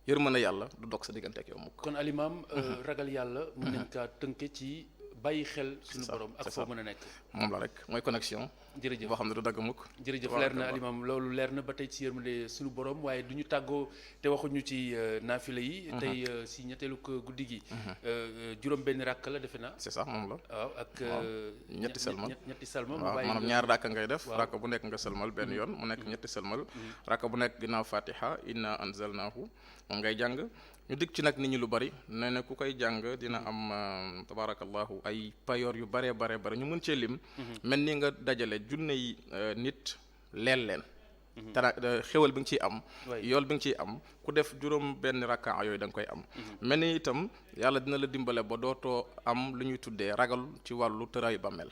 [SPEAKER 12] yërmande yàlla du dog sa diggante ak yow mukk.
[SPEAKER 1] kon alimaam ragal yàlla. mën nañ kaa tënke ci. bàyyi xel suñu borom ak foo mën a nekk
[SPEAKER 12] moom la rek mooy connexion
[SPEAKER 1] jërëjëf
[SPEAKER 12] boo xam ne du dagg mukk
[SPEAKER 1] jërëjëf leer na alimam loolu leer na ba tey ci yërmande suñu borom waaye du ñu tàggoo te waxuñu ci naafila yi tey si ñetteelu ko guddi gi juróom benn ràkk la defe naa
[SPEAKER 12] c'est ça moom la
[SPEAKER 1] waaw ak
[SPEAKER 12] ñetti selmal
[SPEAKER 1] ñetti selmal
[SPEAKER 12] waaw maanaam ñaari ràkk ngay def ràkk bu nekk nga selmal benn yoon mu nekk ñetti selmal ràkk bu nekk ginnaaw fatiha inna anzalnahu moom ngay jàng ñu dig ci nag nit ñi lu bari nee na ku koy jàng dina am tabarakallahu ay payoor yu bare ñu mën cee lim mel ni nga dajale junne yi nit leen tara xéwal bi nga ciy am yool bi nga ciy am ku def juróom benn rakka yooyu da nga koy am mel ni itam yàlla dina la dimbale ba dootoo am lu ñuy tuddee ragal ci wàllu tëraayu bàmmeel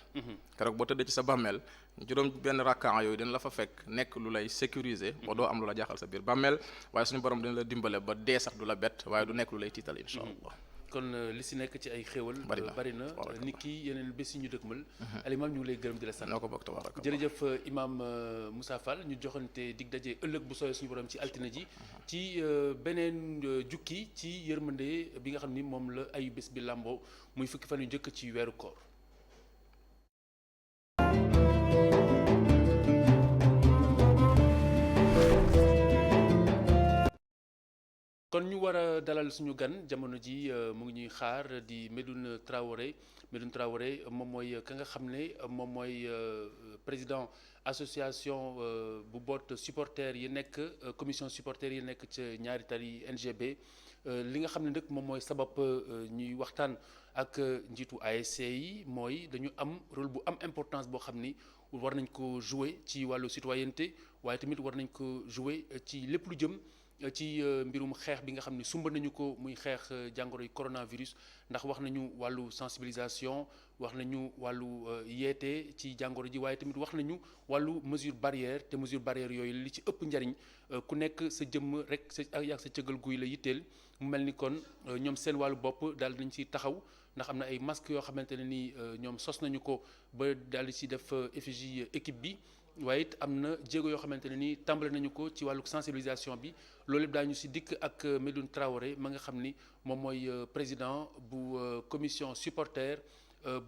[SPEAKER 12] keroog boo tëddee ci sa bàmmeel juróom benn rakka yooyu dina la fa fekk nekk lu lay sécuriser ba doo am lu la jaaxal sa biir bàmmeel waaye suñu borom dina la dimbale ba dee sax du la bett waaye du nekk lu lay tiital insha allah
[SPEAKER 1] kon li si nekk ci ay xéewal bari na nit ki yeneen bés yi ñu dëkkmal alimaam ñu ngi lay gërëm di la sant
[SPEAKER 12] noo ko bokk tabaraka
[SPEAKER 1] jërëjëf imam Moussa Fall ñu joxante dig daje ëllëg bu sooyee suñu borom ci altine ji ci beneen jukki ci yërmande bi nga xam ni moom la ayu bés bi làmboo muy fukki fan yu njëkk ci weeru koor kon ñu war a dalal suñu gan jamono ji mu ngi ñuy xaar di Medoune Traoré moom mooy ka nga xam ne moom mooy président association bu boot supporters yi nekk commission supporters yi nekk ca ñaari tali NGB li nga xam ne nag moom mooy sabab ñuy waxtaan ak njiitu ASC yi mooy dañu am rôle bu am importance boo xam ni war nañ ko jouer ci wàllu citoyenneté waaye tamit war nañ ko jouer ci lépp lu jëm ci mbirum xeex bi nga xam ne sumba nañu ko muy xeex jàngoro yi coronavirus ndax wax nañu wàllu sensibilisation wax nañu wàllu yeete ci jàngoro ji waaye tamit wax nañu wàllu mesure barrière te mesure barrière yooyu li ci ëpp njariñ ku nekk sa jëmm rek sa ak sa cëggal guy la yitteel mu mel ni kon ñoom seen wàllu bopp daal nañ ci taxaw ndax am na ay masques yoo xamante ne ni ñoom sos nañu ko ba daal di ci def effigie équipe bi waaye it am na jéego yoo xamante ne ni tàmbale nañu ko ci wàllu sensibilisation bi loolu yëpp daañu si dikk ak Medoune Traoré ma nga xam ni moom mooy président bu commission supporter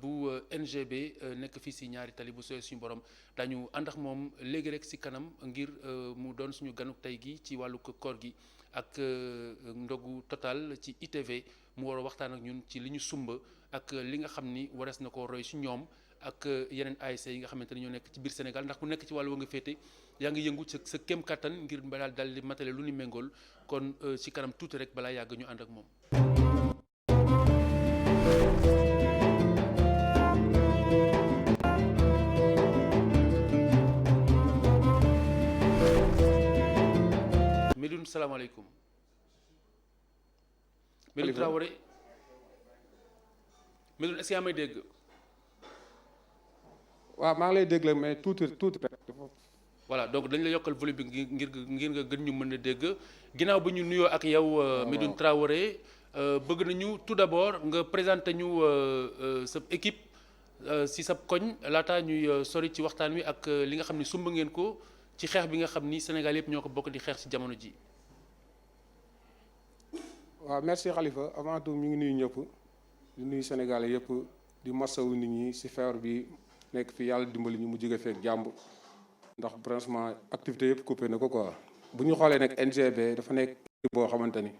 [SPEAKER 1] bu NGB nekk fii si ñaari tali bu sooy suñu borom daañu ànd ak moom léegi rek si kanam ngir mu doon suñu ganuk tey gi ci wàllu koor gi ak ndogu total ci ITV mu war a waxtaan ak ñun ci li ñu sumba ak li nga xam ni warees na ko roy si ñoom ak yeneen ASC yi nga xamante ne ñoo nekk ci biir Sénégal ndax ku nekk ci wàllu wa nga féete yaa ngi yëngu sa kéem kattan ngir daal di matale lu ni méngool kon ci kanam tuuti rek balaa yàgg ñu ànd ak moom. Medoune salaamaaleykum. Medoune Traoré Medoune est-ce que yaa may dégg.
[SPEAKER 17] waaw maa ngi lay déglu mais tuuti rek
[SPEAKER 1] voilà donc dañ la yokkal volume bi ngir nga gën ñu mën a dégg ginnaaw ba ñu nuyoo ak yow. Medoune Traoré bëgg nañu tout d'abord nga présenter ñu sa équipe si sa koñ laata ñuy sori ci waxtaan wi ak li nga xam ni sumb ngeen ko ci xeex bi nga xam ni Sénégal yëpp ñoo ko bokk di xeex si jamono ji.
[SPEAKER 17] waaw merci Khalifa avant tout ñu ngi nuyu ñëpp di nuyu Sénégalais yëpp di masawu nit ñi si feebar bi nekk fi yàlla dimbali ñu mu jóge feek jàmb ndax franchement activité yëpp coupé na ko quoi. bu ñu xoolee nag NGB dafa nekk boo xamante ni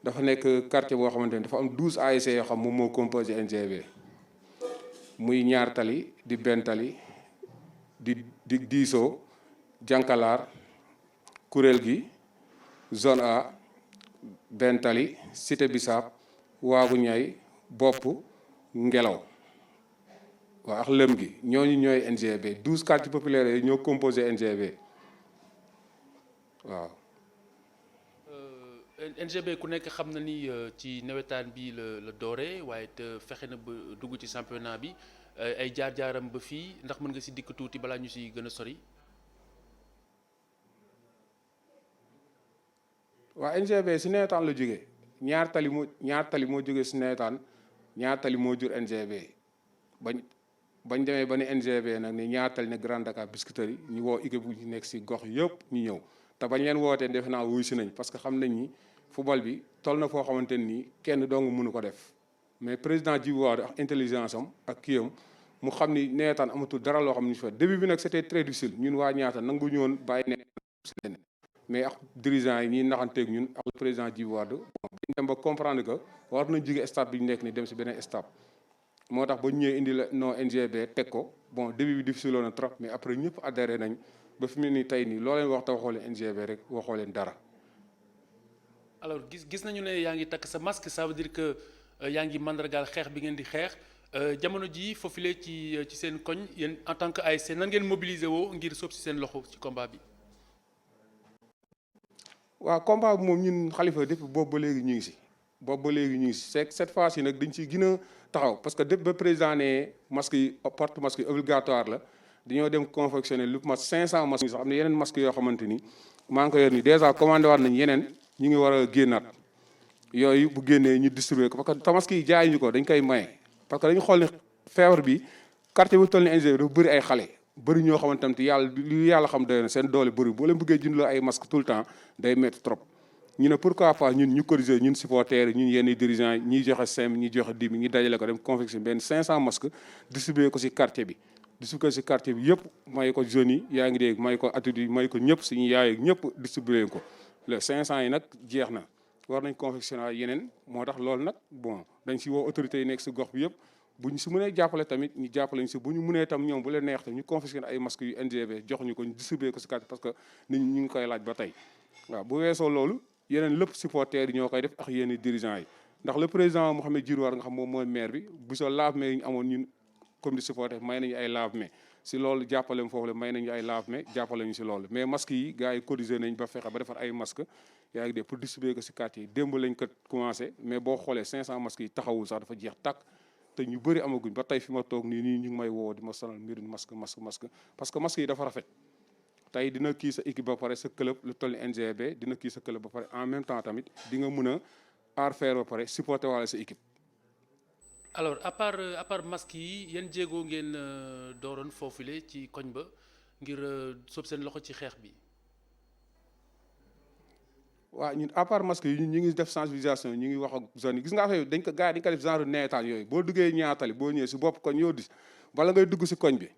[SPEAKER 17] dafa nekk quartier boo xamante ni dafa am 12 ASC yoo xam moom moo composé NGB muy ñaar tali di benn tali di diisoo jànkalaar kuréel gi zone A benn tali cité bisaab waagu ñay bopp ngelaw waaw ak lëm gi ñooñu ñooy NGB 12 quartiers populaires yi ñoo composé NGB waaw.
[SPEAKER 1] NGB ku nekk xam na ni ci nawetaan bi la doore waaye te fexe na ba dugg ci championnat bi ay jaar-jaaram ba fii ndax mën nga si dikk tuuti balaa ñu si gën a sori.
[SPEAKER 17] waaw NGB si nawetaan la jógee ñaar tali moo jógee si nawetaan ñaar tali moo jur NGB bañ demee ba ni NGB nag ni ñaar tali ne Grand Dakar Biscuiterie ñu woo équipe bu ñu nekk si gox yëpp ñu ñëw te bañ leen wootee defe naa wuy si nañ parce que xam nañ ni football bi toll na foo xamante ni kenn dong mënu ko def mais président Djibi Wade ak intelligence am ak kiyam mu xam ni nawetaan amatul dara loo xam ne ñu fa début bi nag c'était très difficile ñun waa ñaata nangu ñu woon bàyyi ne mais ak dirigeants yi ñuy naxanteeg ñun ak le président Djibi Wade dañ dem ba comprendre que war nañ jóge stade bi ñu nekk ni dem si beneen stade moo tax ba ñëwee indi la non NGB teg ko bon début bi difficile na trop mais après ñëpp adhéré nañ ba fi mu ne nii tey nii loo leen wax te waxoo leen NGB rek waxoo leen dara.
[SPEAKER 1] alors gis nañu ne yaa ngi takk sa masque ça veut dire que yaa ngi mandargaal xeex bi ngeen di xeex jamono jii foofule ci seen koñ yéen en tant que ASC nan ngeen mobiliser woo ngir sóob si seen loxo ci combat bi.
[SPEAKER 17] waaw combat bi moom ñun Khalifa depuis boobu ba léegi ñu ngi si cette fois ci nag dañ ciy gën a taxaw parce que depuis ba président ne masque yi porte masque yi obligatoire la dañoo dem confectionner lu mat 500 masques yi sax am na yeneen masques yoo xamante ni maa ngi ko yor ni dèjà commandé waat nañ yeneen ñu ngi war a génnaat yooyu bu génnee ñu distribuer ko parce que masques yi jaay ñu ko dañ koy maye parce que dañu xool ne feebar bi quartier bu toll ni NGB dafa bëri ay xale bëri ñoo xamante tamit yàlla xam doy na seen doole bëri boo leen bëggee jëndloo ay masque tout le temps day métti trop ñu ne pourquoi pas ñun ñu corriger ñun supporters ñun yenn dirigeants ñiy joxe 5 ñiy joxe 10 ñi dajale ko dem confection benn 500 masques distribuer ko si quartier bi distribuer ko si quartier bi yëpp may ko jeunes yi yaa ngi dégg may ko adultes yi may ko ñëpp suñu yaay ak ñëpp distribuer ko le 500 yi nag jeex na war nañ confectionner yeneen moo tax loolu nag bon dañ si woo autorités yi nekk si gox bi yëpp bu ñu si mënee jàppale tamit ñu jàppale ñu si bu ñu mënee tam ñoom bu leen neex tam ñu confectionner ay masques yu NGB jox ñu ko ñu distribuer ko si quartier parce que nit ñi ñu ngi koy laaj ba tey waaw bu weesoo loolu yeneen lépp supporters yi ñoo koy def ak yenn dirigeants yi ndax le président Mouhamed Djirouar nga xam moom mooy maire bi bu soo lave-mains yi ñu amoon ñun comme di supporter may nañu ay lave-mains si loolu jàppale foofu la may nañu ay lave-mains jàppale ñu si loolu mais masques yi gars yi cotiser nañ ba fexe ba defar ay masques yaa ngi dégg pour distribuer ko si quartier yi démb lañ ko commencé mais boo xoolee 500 masques yi taxawul sax dafa jeex tàkk te ñu bëri amaguñ ba tey fi ma toog nii ñu ngi may woo di ma sonal mbir masque parce que masque yi dafa rafet tey dina kii sa équipe ba pare sa club lu toll ni NGB dina kii sa club ba pare en même temps tamit di nga mën a aar faire ba pare supporter wala sa équipe.
[SPEAKER 1] alors à part masque yi yan jéego ngeen dooroon foofule ci koñ ba ngir sóob seen loxo ci xeex bi.
[SPEAKER 17] waaw ñun à part masque yi ñu ngi def sensibilisation ñu ngi wax ak zone yi gis nga affaire dañ ko gars yi dañ ko def genre neetaan yooyu boo duggee ñaatali boo ñëwee si bopp koñ yoo dis bala ngay dugg si koñ bi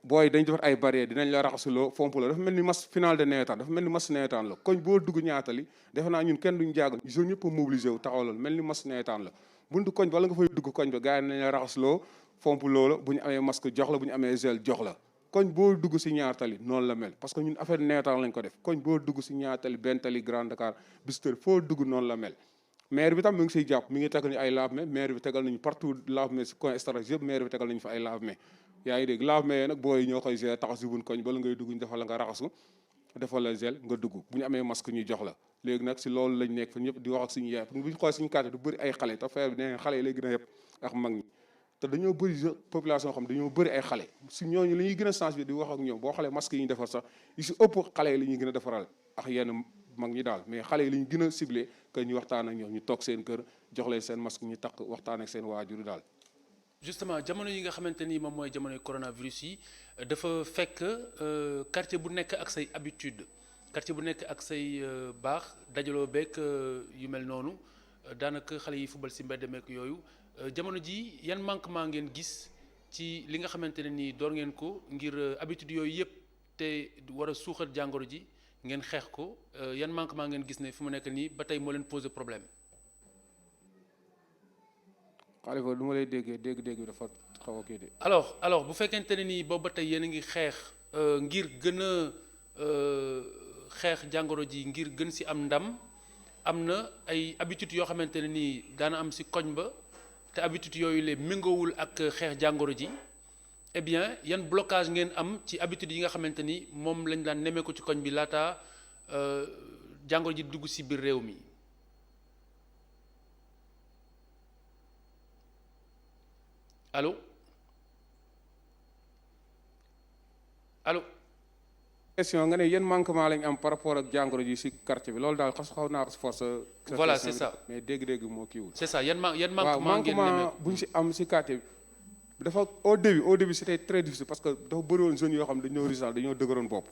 [SPEAKER 17] booy dañ defar ay barrières dinañ la raxasuloo fomp la dafa mel ni mas final de neetaan dafa mel ni mas neetaan la koñ boo dugg ñaatali defe naa ñun kenn duñ jaagal zone ñëpp a mobilisé wu taxaw loolu mel ni mas neetaan la buntu koñ bala nga fay dugg koñ ba gars yi dinañ la raxasuloo fomp loola bu ñu amee masque jox la bu ñu amee gel jox la koñ boo dugg si ñaar tali noonu la mel parce que ñun affaire neetaan lañ ko def koñ boo dugg si ñaar tali benn tali Grand Dakar Biscuiterie foo dugg noonu la mel maire bi tam mi ngi siy jàpp mi ngi tegal ñu ay lave-mains maire bi tegal nañu partout lave-mains si coin stratégie yëpp maire bi tegal nañu fa ay lave-mains yaa ngi dégg lave-mains yi nag booy ñoo koy gérer taxaw si buñ koñ bala ngay dugg ñu defal la nga raxasu defal la gel nga dugg bu ñu amee masque ñu jox la léegi nag si loolu lañ nekk fa ñëpp di wax ak suñu yaay bu ñu xoolee suñu quartier du bëri ay xale te feebar bi nee xale yi lay gën a yëpp ak mag ñi te dañoo bëri population xam dañoo bëri ay xale si ñooñu la ñuy gën a sensibiliser di wax ak ñoom boo xoolee masque yi ñu defar sax yi si ëpp xale yi la ñuy gën a defaral ak yenn mag ñi daal mais xale yi la ñu gën a ciblé que ñu waxtaan ak ñoom ñu toog seen kër jox leen seen masque ñu takk waxtaan ak seen waajur daal.
[SPEAKER 1] justement jamono yi nga xamante ni moom mooy jamonoy coronavirus yi dafa fekk quartier bu nekk ak say habitude quartier bu nekk ak say baax dajaloo beeg yu mel noonu daanaka xale yi fubal si mbedd meek yooyu jamono ji yan manquement ngeen gis ci li nga xamante ne nii door ngeen ko ngir habitude yooyu yëpp te war a suuxat jàngoro ji ngeen xeex ko yan manquement ngeen gis ne fi mu nekk nii ba tey moo leen poser problème.
[SPEAKER 17] Xalifa lu ma lay déggee dégg-dégg bi dafa xaw a kii de.
[SPEAKER 1] alors bu fekkente ne nii boobu ba tey yéen a ngi xeex ngir gën a xeex jàngoro ji ngir gën si am ndam am na ay habitudes yoo xamante ne nii daana am si koñ ba te habitudes yooyu le méngoowul ak xeex jàngoro ji eh bien yan blocage ngeen am ci habitudes yi nga xamante ni moom lañ daan nemee ko ci koñ bi laata jàngoro ji dugg si biir réew mi. allo allo.
[SPEAKER 17] question nga ne yan manquement lañ am par rapport ak jàngoro ji si quartier bi loolu daal xaw naa ko force.
[SPEAKER 1] voilà c'est ça
[SPEAKER 17] mais dégg-dégg moo kiiwul.
[SPEAKER 1] c'est ça yan manquement ngeen
[SPEAKER 17] manquement bu ñu si am si quartier bi dafa au début c'était très difficile parce que dafa bëri woon jeunes yoo xam dañoo risal dañoo dëgëroon bopp.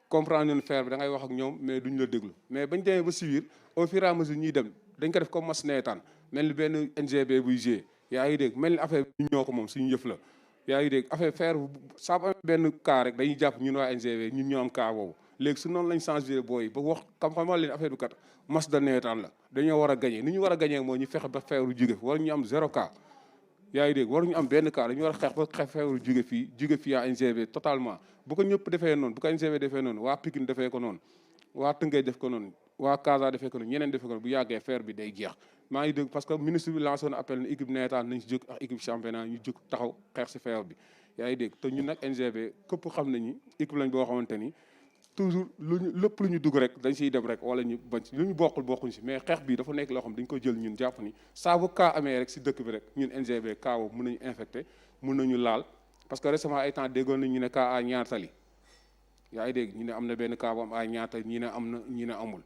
[SPEAKER 17] comprendre ñun faire bi da ngay wax ak ñoom mais duñ la déglu mais bañ demee ba si biir au fur et à mesure ñuy dem dañ ko def comme mas neetaan mel ni benn NGB buy gérer. yaa ngi dégg mel ni affaire bi ñoo ko moom suñu yëf la yaa ngi dégg affaire faire saa bu amee benn cas rek dañuy jàpp ñun waa NGV ñun ñoo am cas boobu léegi su noonu lañ changé booy ba wax xam-xamal leen affaire bi kat mas da neetaan la dañoo war a gagné ni ñu war a gagné mooy ñu fexe ba feebaru jóge fi war ñu am 0 cas yaa ngi dégg waruñu am benn cas dañu war a xeex ba xeex feebaru jóge fii yaa NGV totalement bu ko ñëpp defee noonu bu ko NGV defee noonu waa Pikine defee ko noonu waa Tëngéej def ko noonu waa Casa defee ko noonu ñeneen defee ko noonu bu yàggee feer bi day jeex maa ngi dégg parce que ministre bi lancé woon appel ne équipe nawetaan nañ si jóg ak équipe championnat ñu jóg taxaw xeex si feebar bi yaa ngi dégg te ñun nag NGB këpp xam nañu équipe lañ boo xamante ni toujours lépp lu ñu dugg rek dañ siy dem rek wala ñu bañ lu ñu bokkuñ si mais xeex bi dafa nekk loo xam dañ ko jël ñun jàpp ni saa bu cas amee rek si dëkk bi rek ñun NGB cas boobu mën nañu infecté mën nañu laal parce que récemment ay temps déggoon nañ ñu ne cas à ñaatali yaa ngi dégg ñu ne am na benn cas bu am à ñaatali ñi ne am na ñi ne amul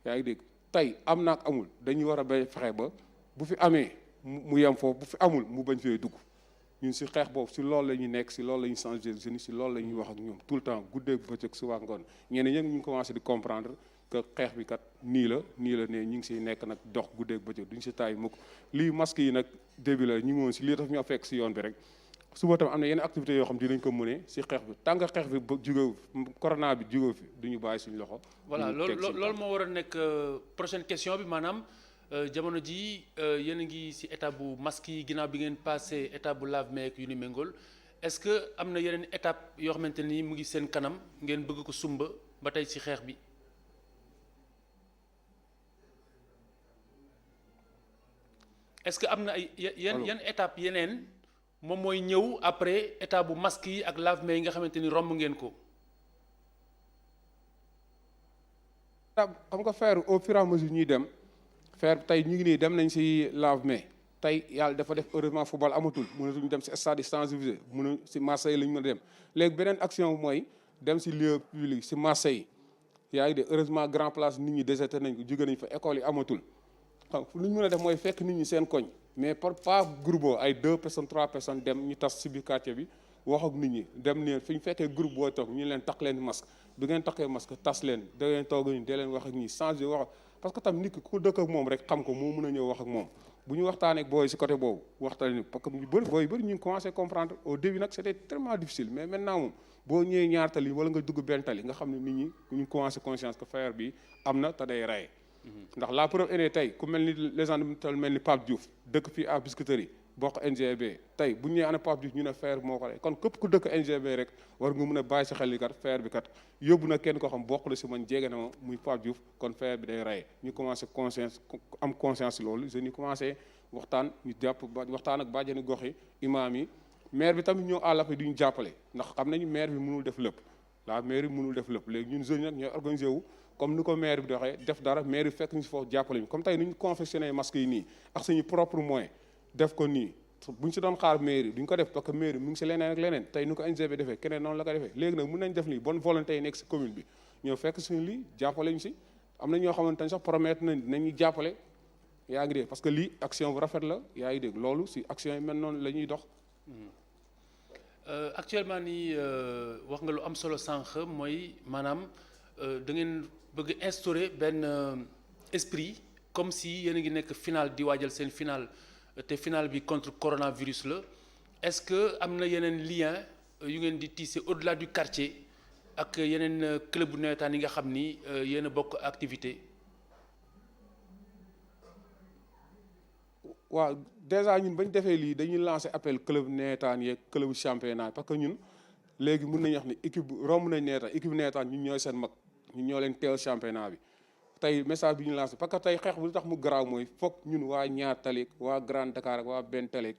[SPEAKER 17] yaa ngi dégg tey am na ak amul dañuy war a bay fexe ba bu fi amee mu yem foofu bu fi amul mu bañ fee dugg ñun si xeex boobu si loolu la ñuy nekk si loolu la ñuy changer jeunes si loolu la ñuy wax ak ñoom tout le temps guddeeg bëccëg suba ngoon ñeneen ñëpp ñu ngi commencé di comprendre que xeex bi kat nii la ne ñu ngi siy nekk nag dox guddeeg bëccëg duñ si taay mukk lii masque yi nag début la ñu ngi woon si lii daf ñoo fekk si yoon bi rek suba tam am na yenn activités yoo xam dinañ ko mënee si xeex bi tant que xeex bi ba jóge corona bi jóge fi duñu bàyyi suñu loxo.
[SPEAKER 1] voilà loolu moo war a nekk prochaine question bi maanaam jamono ji yéen a ngi si étape bu masque yi ginnaaw bi ngeen passé étape bu lave-mains yu ni méngool est-ce que am na yeneen étape yoo xamante ni mu ngi seen kanam ngeen bëgg ko sumba ba tey si xeex bi. est-ce que am na ay yan étape yeneen. moom mooy ñëw après état bu masque yi ak lave-mains yi nga xamante ni romb ngeen ko.
[SPEAKER 17] xam nga faire au fur et à mesure ñuy dem faire tey ñu ngi nii dem nañ si lave-mains tey yàlla dafa def heureusement football amatul mënatuñu dem si stade sensibilisé mënu si marché yi la ñu mën a dem léegi beneen action mooy dem si lieu public si marché yi yaa ngi de heureusement grand place nit ñi déserté nañ ko jóge nañ fa école yi amatul xam lu ñu mën a def mooy fekk nit ñi seen koñ. mais pas groupe ay 2 personnes 3 personnes dem ñu tas si biir quartier bi wax ak nit ñi dem ne fi ñu fekkee groupe boo toog ñu leen tax leen masque bu ngeen taxee masque tas leen da ngeen toog ñu dee leen wax ak ñi changé wax parce que tam nit ki ku dëkk ak moom rek xam ko moo mën a ñëw wax ak moom bu ñu waxtaanee ak booy si côté boobu waxtaan parce que ñu bëri booy bëri ñu ngi commencé comprendre au début nag c'était tellement difficile mais maintenant moom boo ñëwee ñaar tali wala nga dugg benn tali nga xam ne nit ñi ñu commencé conscience que feebar bi am na te day rey ndax la preuve est tey ku mel ni légende tel mel ni Pape Diouf dëkk fii à Biscuiterie bokk NGB tey bu ñu nee ana Pape Diouf ñu ne feer moo ko rey kon képp ku dëkk NGB rek war nga mën a bàyyi si xel li kat feer bi kat yóbbu na kenn koo xam bokk la si man jege na ma muy Pape Diouf kon feer bi day rey ñu commencé conscience am conscience loolu jeunes yi commencé waxtaan ñu jàpp waxtaan ak bàjjeni gox yi imaam yi maire bi tamit ñëw à l'appui du ñu jàppale ndax xam nañu maire bi mënul def lépp la maire bi mënul def lépp léegi ñun jeunes yi nag ñooy organisé wu comme ni ko maire bi doxee def dara maire bi fekk ñu si foofu jàppale ñu comme tey ni ñu confectionné masque yi nii ak suñu propre moyen def ko nii buñ si doon xaar mairie duñ ko def parce que mairie mu ngi si leneen ak leneen tey nu ko NGB defee keneen noonu la ko defee léegi nag mun nañ def lii bonne volonté yi nekk si commune bi ñoo fekk suñu lii jàppale ñu si am na ñoo xamante ne sax promettre nañ dinañu jàppale yaa ngi dégg parce que lii action bu rafet la yaa ngi dégg loolu si action yi mel noonu la ñuy dox.
[SPEAKER 1] Actuellement nii wax nga lu am solo sànq mooy maanaam da ngeen bëgg instaurer benn esprit comme si yéen a ngi nekk final di waajal seen final te final bi contre coronavirus la est-ce que am na yeneen lien yu ngeen di tisser au-delà du quartier ak yeneen club bu nawetaan yi nga xam ni yéen a bokk activité.
[SPEAKER 17] waaw déjà ñun bañ defee lii dañuy lancer appel club nawetaan yeeg club championnat parce que ñun léegi mun nañu wax ni équipe romb nañ nawetaan équipe nawetaan ñun ñooy seen mag ñun ñoo leen teewal championnat bi tey message bi ñu lancé parce que tey xeex bu lu tax mu garaaw mooy foog ñun waa Ñaar Tali waa Grand Dakar ak waa Ben Tali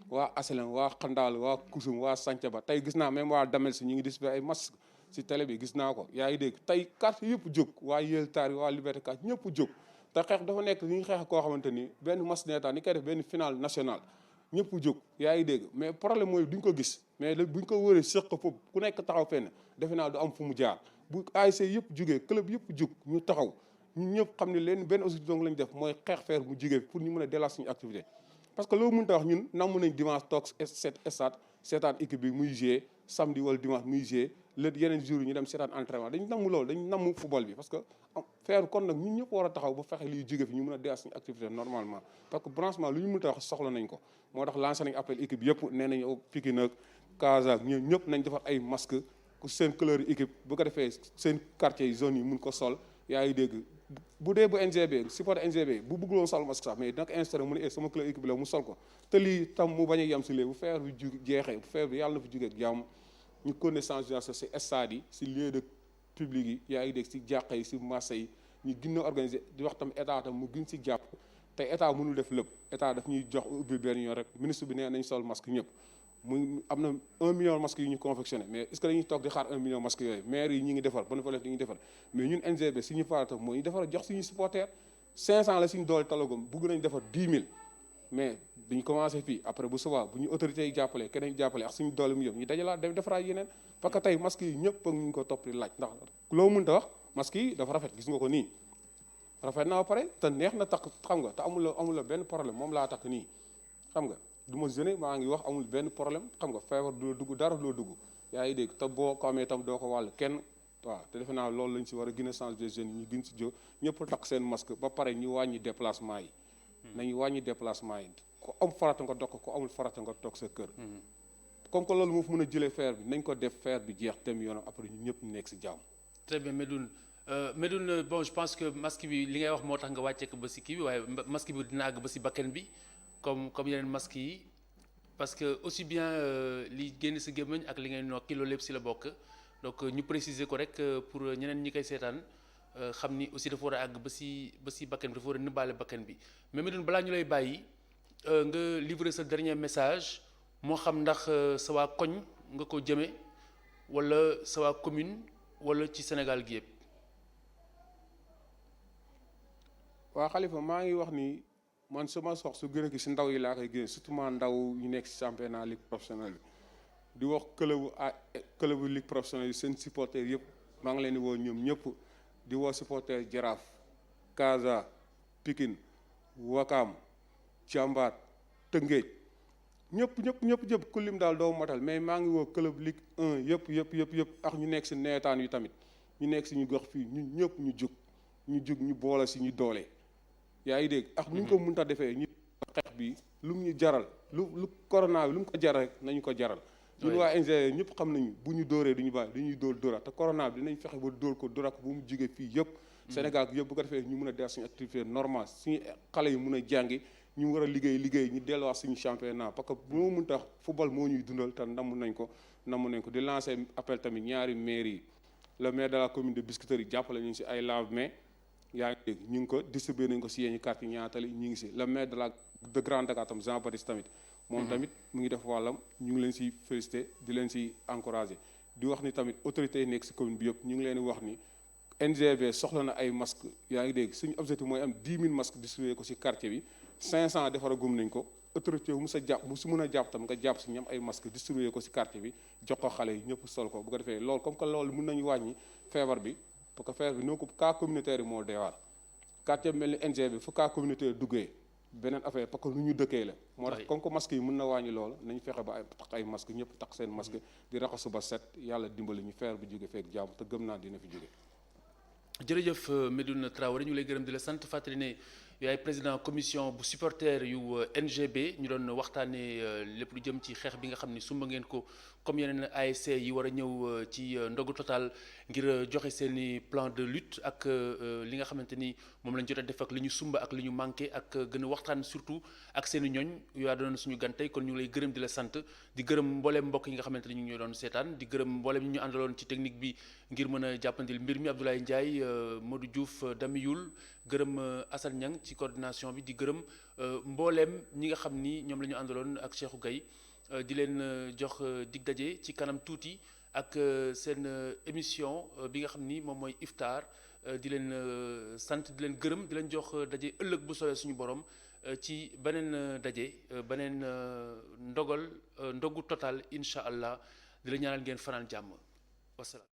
[SPEAKER 17] waa Asalem waa Xandaal waa Kusum waa Santhiaba tey gis naa même waa Damel si ñu ngi distribué ay masques si télé bi gis naa ko yaa ngi dégg tey carte yëpp jóg waa Yel Tari waa Liberté 4 ñëpp jóg te xeex dafa nekk li ñu xeex koo xamante ni benn match nawetaan ni koy def benn final national ñëpp jóg yaa ngi dégg mais problème mooy duñ ko gis mais buñ ko wëree sëq ko foofu ku nekk taxaw fenn defe naa du am fu mu jaar bu ASC yëpp jógee club yëpp jóg ñu taxaw ñun ñëpp xam ne leen benn objectif donc lañ def mooy xeex feer mu jógee pour ñu mën a delluwaat suñu activité parce que loolu mënut a wax ñun namm nañ dimanche toog stade seetaan équipe bi muy jouer samedi wala dimanche muy jouer léegi yeneen jours yi ñu dem seetaan entraînement dañ namm loolu dañ namm football bi parce que feer kon nag ñun ñëpp war a taxaw ba fexe liy jóge fi ñu mën a delluwaat suñu activité normalement parce que branchement lu ñu mënut a wax soxla nañ ko moo tax lancé nañ appel équipe yëpp nee nañu Pikine ak Casa ak ñoom ñëpp nañ defar ay masque ku seen couleur équipe bu ko defee seen quartier yi zone yi mun ko sol yaa ngi dégg bu dee bu NGB support NGB bu bëgg loon sol masque sax mais dina ko instauré mu ne sama couleur équipe la mu sol ko te lii tam mu bañ a yem si léegi bu feer bi jeexee bu feer bi yàlla na fi jógee ak jàmm ñu connaît sensibilisation si stade yi si lieu de public yi yaa ngi dégg si jàq yi si marché yi ñu gën a organiser di wax tam état tam mu gën si jàpp te état mënul def lépp état daf ñuy jox ubbi benn yoon rek ministre bi nee nañ sol masque ñëpp muy am na 1 million masque yu ñu confectionné mais est ce que dañuy toog di xaar 1 million masque yooyu maire yi ñi ngi defar bonne volonté ñi ngi defar mais ñun NGB suñu farata mooy ñu defar jox suñu supporter 500 la suñu doole talagum bugg nañ defar 10 000 mais dañu commencé fii après bu subaa bu ñu autorités yi jàppale keneen jàppale ak suñu doole mu yëpp ñu dajalaat dem defaraat yeneen parce que tey masque yi ñëpp ak ñu ngi ko topp di laaj ndax loo mënta wax masque yi dafa rafet gis nga ko nii rafet na ba pare te neex na takk xam nga te amul la benn problème moom laa takk nii xam nga du ma jeune maa ngi wax amul benn problème xam nga feebar du la dugg dara du la dugg yaa ngi dégg te boo ko amee tam doo ko wàll kenn waaw te defe naa loolu lañ si war a gën a changer jeunes yi ñu gën si jóg ñëpp takk seen masque ba pare ñu wàññi déplacement yi nañu wàññi déplacement yi ku am farata nga dokk ku amul farata nga toog sa kër comme que loolu moo fi mën a jëlee feer bi nañ ko def feer bi jeex dem yoonam après ñu ñëpp ñu nekk si jàmm.
[SPEAKER 1] Très bien Medoune bon je pense que masque bi li ngay wax moo tax nga wàccee ko ba si kii bi waaye masque bi dina àgg ba si bakken bi comme yeneen masque yi parce que aussi bien li génn si gémmiñ ak li ngay nokki loolu lépp si la bokk donc ñu préciser ko rek pour ñeneen ñi koy seetaan xam ni aussi dafa war a àgg ba si bakken bi dafa war a nëbbaale bakken bi mais Medoune balaa ñu lay bàyyi nga livrer sa dernier message moo xam ndax sa waa koñ nga ko jëme wala sa waa commune wala ci Sénégal gi yëpp.
[SPEAKER 17] waa Khalifa maa ngi wax ni man sama sox su gën a gis si ndaw yi laa koy génn surtout maa ndaw ñu nekk si championnat ligue professionnelle bi di wax club ligue professionnelle yi seen supporters yëpp maa ngi leen di woo ñoom ñëpp di woo supporters Jaraaf Casa Pikine Wakaam Jàmbaar Tëngéej ñëpp ku lim daal doo matal mais maa ngi woo club ligue 1 yëpp ak ñu nekk si neetaan yi tamit ñu nekk si ñu gox fii ñun ñëpp ñu boole si ñu doole yaa ngi dégg ak ñu ko mënta defee ñu xeex bi lu mu ñu jaral lu corona bi lu mu ko jaral rek nañu ko jaral ñun waa NGB ñëpp xam nañu bu ñu dóoree du ñu bàyyi dañuy dóora te corona bi dinañ fexe ba dóor ko dóora ko bu mu jigee fii yëpp Sénégal yëpp bu ko defee ñu mën a def suñu activité normale suñu xale yi mën a jàngi ñu war a liggéey ñu delluwaat suñu championnat parce que bu ma mënta wax football moo ñuy dundal te namm nañ ko di lancer appel tamit ñaari maire yi le maire de la commune de Biscuiterie yi jàppale ñu si ay lave-mains yaa ngi dégg ñu ngi ko distribué nañ ko si yéen quartier ñaatali ñu ngi si le maire de Grand Dakar tam Jean Baptiste tamit moom tamit mu ngi def wàllam ñu ngi leen si félicité di leen si encouragé di wax ni tamit autorités yi nekk si commune bi yëpp ñu ngi leen di wax ni NGB soxla na ay masques yaa ngi dégg suñu objectif mooy am 10 000 masques distribué ko ci quartier bi 500 defaragum nañ ko autorité bu mu sa jàpp bu su mën a jàpp tam nga jàpp si ñam ay masques distribué ko ci quartier bi jox ko xale yi ñëpp sol ko bu ko defee loolu comme que loolu mën nañu wàññi feebar bi parce que feebar bi noo ko cas communautaire yi moo deewaar quartier bi mel ni NGB fu cas communautaire duggee beneen affaire parce que lu ñu dëkkee la moo tax comme que masques yi mën na wàññi loolu nañ fexe ba ay tax ay masques ñëpp tax seen masque di raxasu ba set yàlla dimbali ñu feebar bi jóge feek jàmm te gëm naa dina fi jóge
[SPEAKER 1] jërëjëf Medoune Traoré ñu lay gërëm di la sant fàttali ne yaay président commission bu supporter yu NGB ñu doon waxtaanee lépp lu jëm ci xeex bi nga xam ni sumba ngeen ko comme yeneen ASC yi war a ñëw ci ndogu total ngir joxe seen i plan de lutte ak li nga xamante ni moom lañ jot a def ak li ñu sumba ak li ñu manqué ak gën a waxtaan surtout ak seen i ñooñ yaa doon suñu gan tey kon ñu ngi lay gërëm di la sant di gërëm mbooleem mbokk yi nga xamante ni ñu ngi doon seetaan di gërëm mbooleem ñu àndaloon ci technique bi ngir mën a jàppandil mbir mi Abdoulaye Ndiaye Modou Diouf Damiyul gërëm Assane Niang ci coordination bi di gërëm mbooleem ñi nga xam ni ñoom la ñu àndaloon ak Cheikhou Gaye di leen jox dig daje ci kanam tuuti ak seen émission bi nga xam ni moom mooy iftaar di leen sant di leen gërëm di leen jox daje ëllëg bu soobee suñu borom ci beneen daje beneen ndogu total incha allah di la ñaanal ngeen fanaan jàmm wasalaam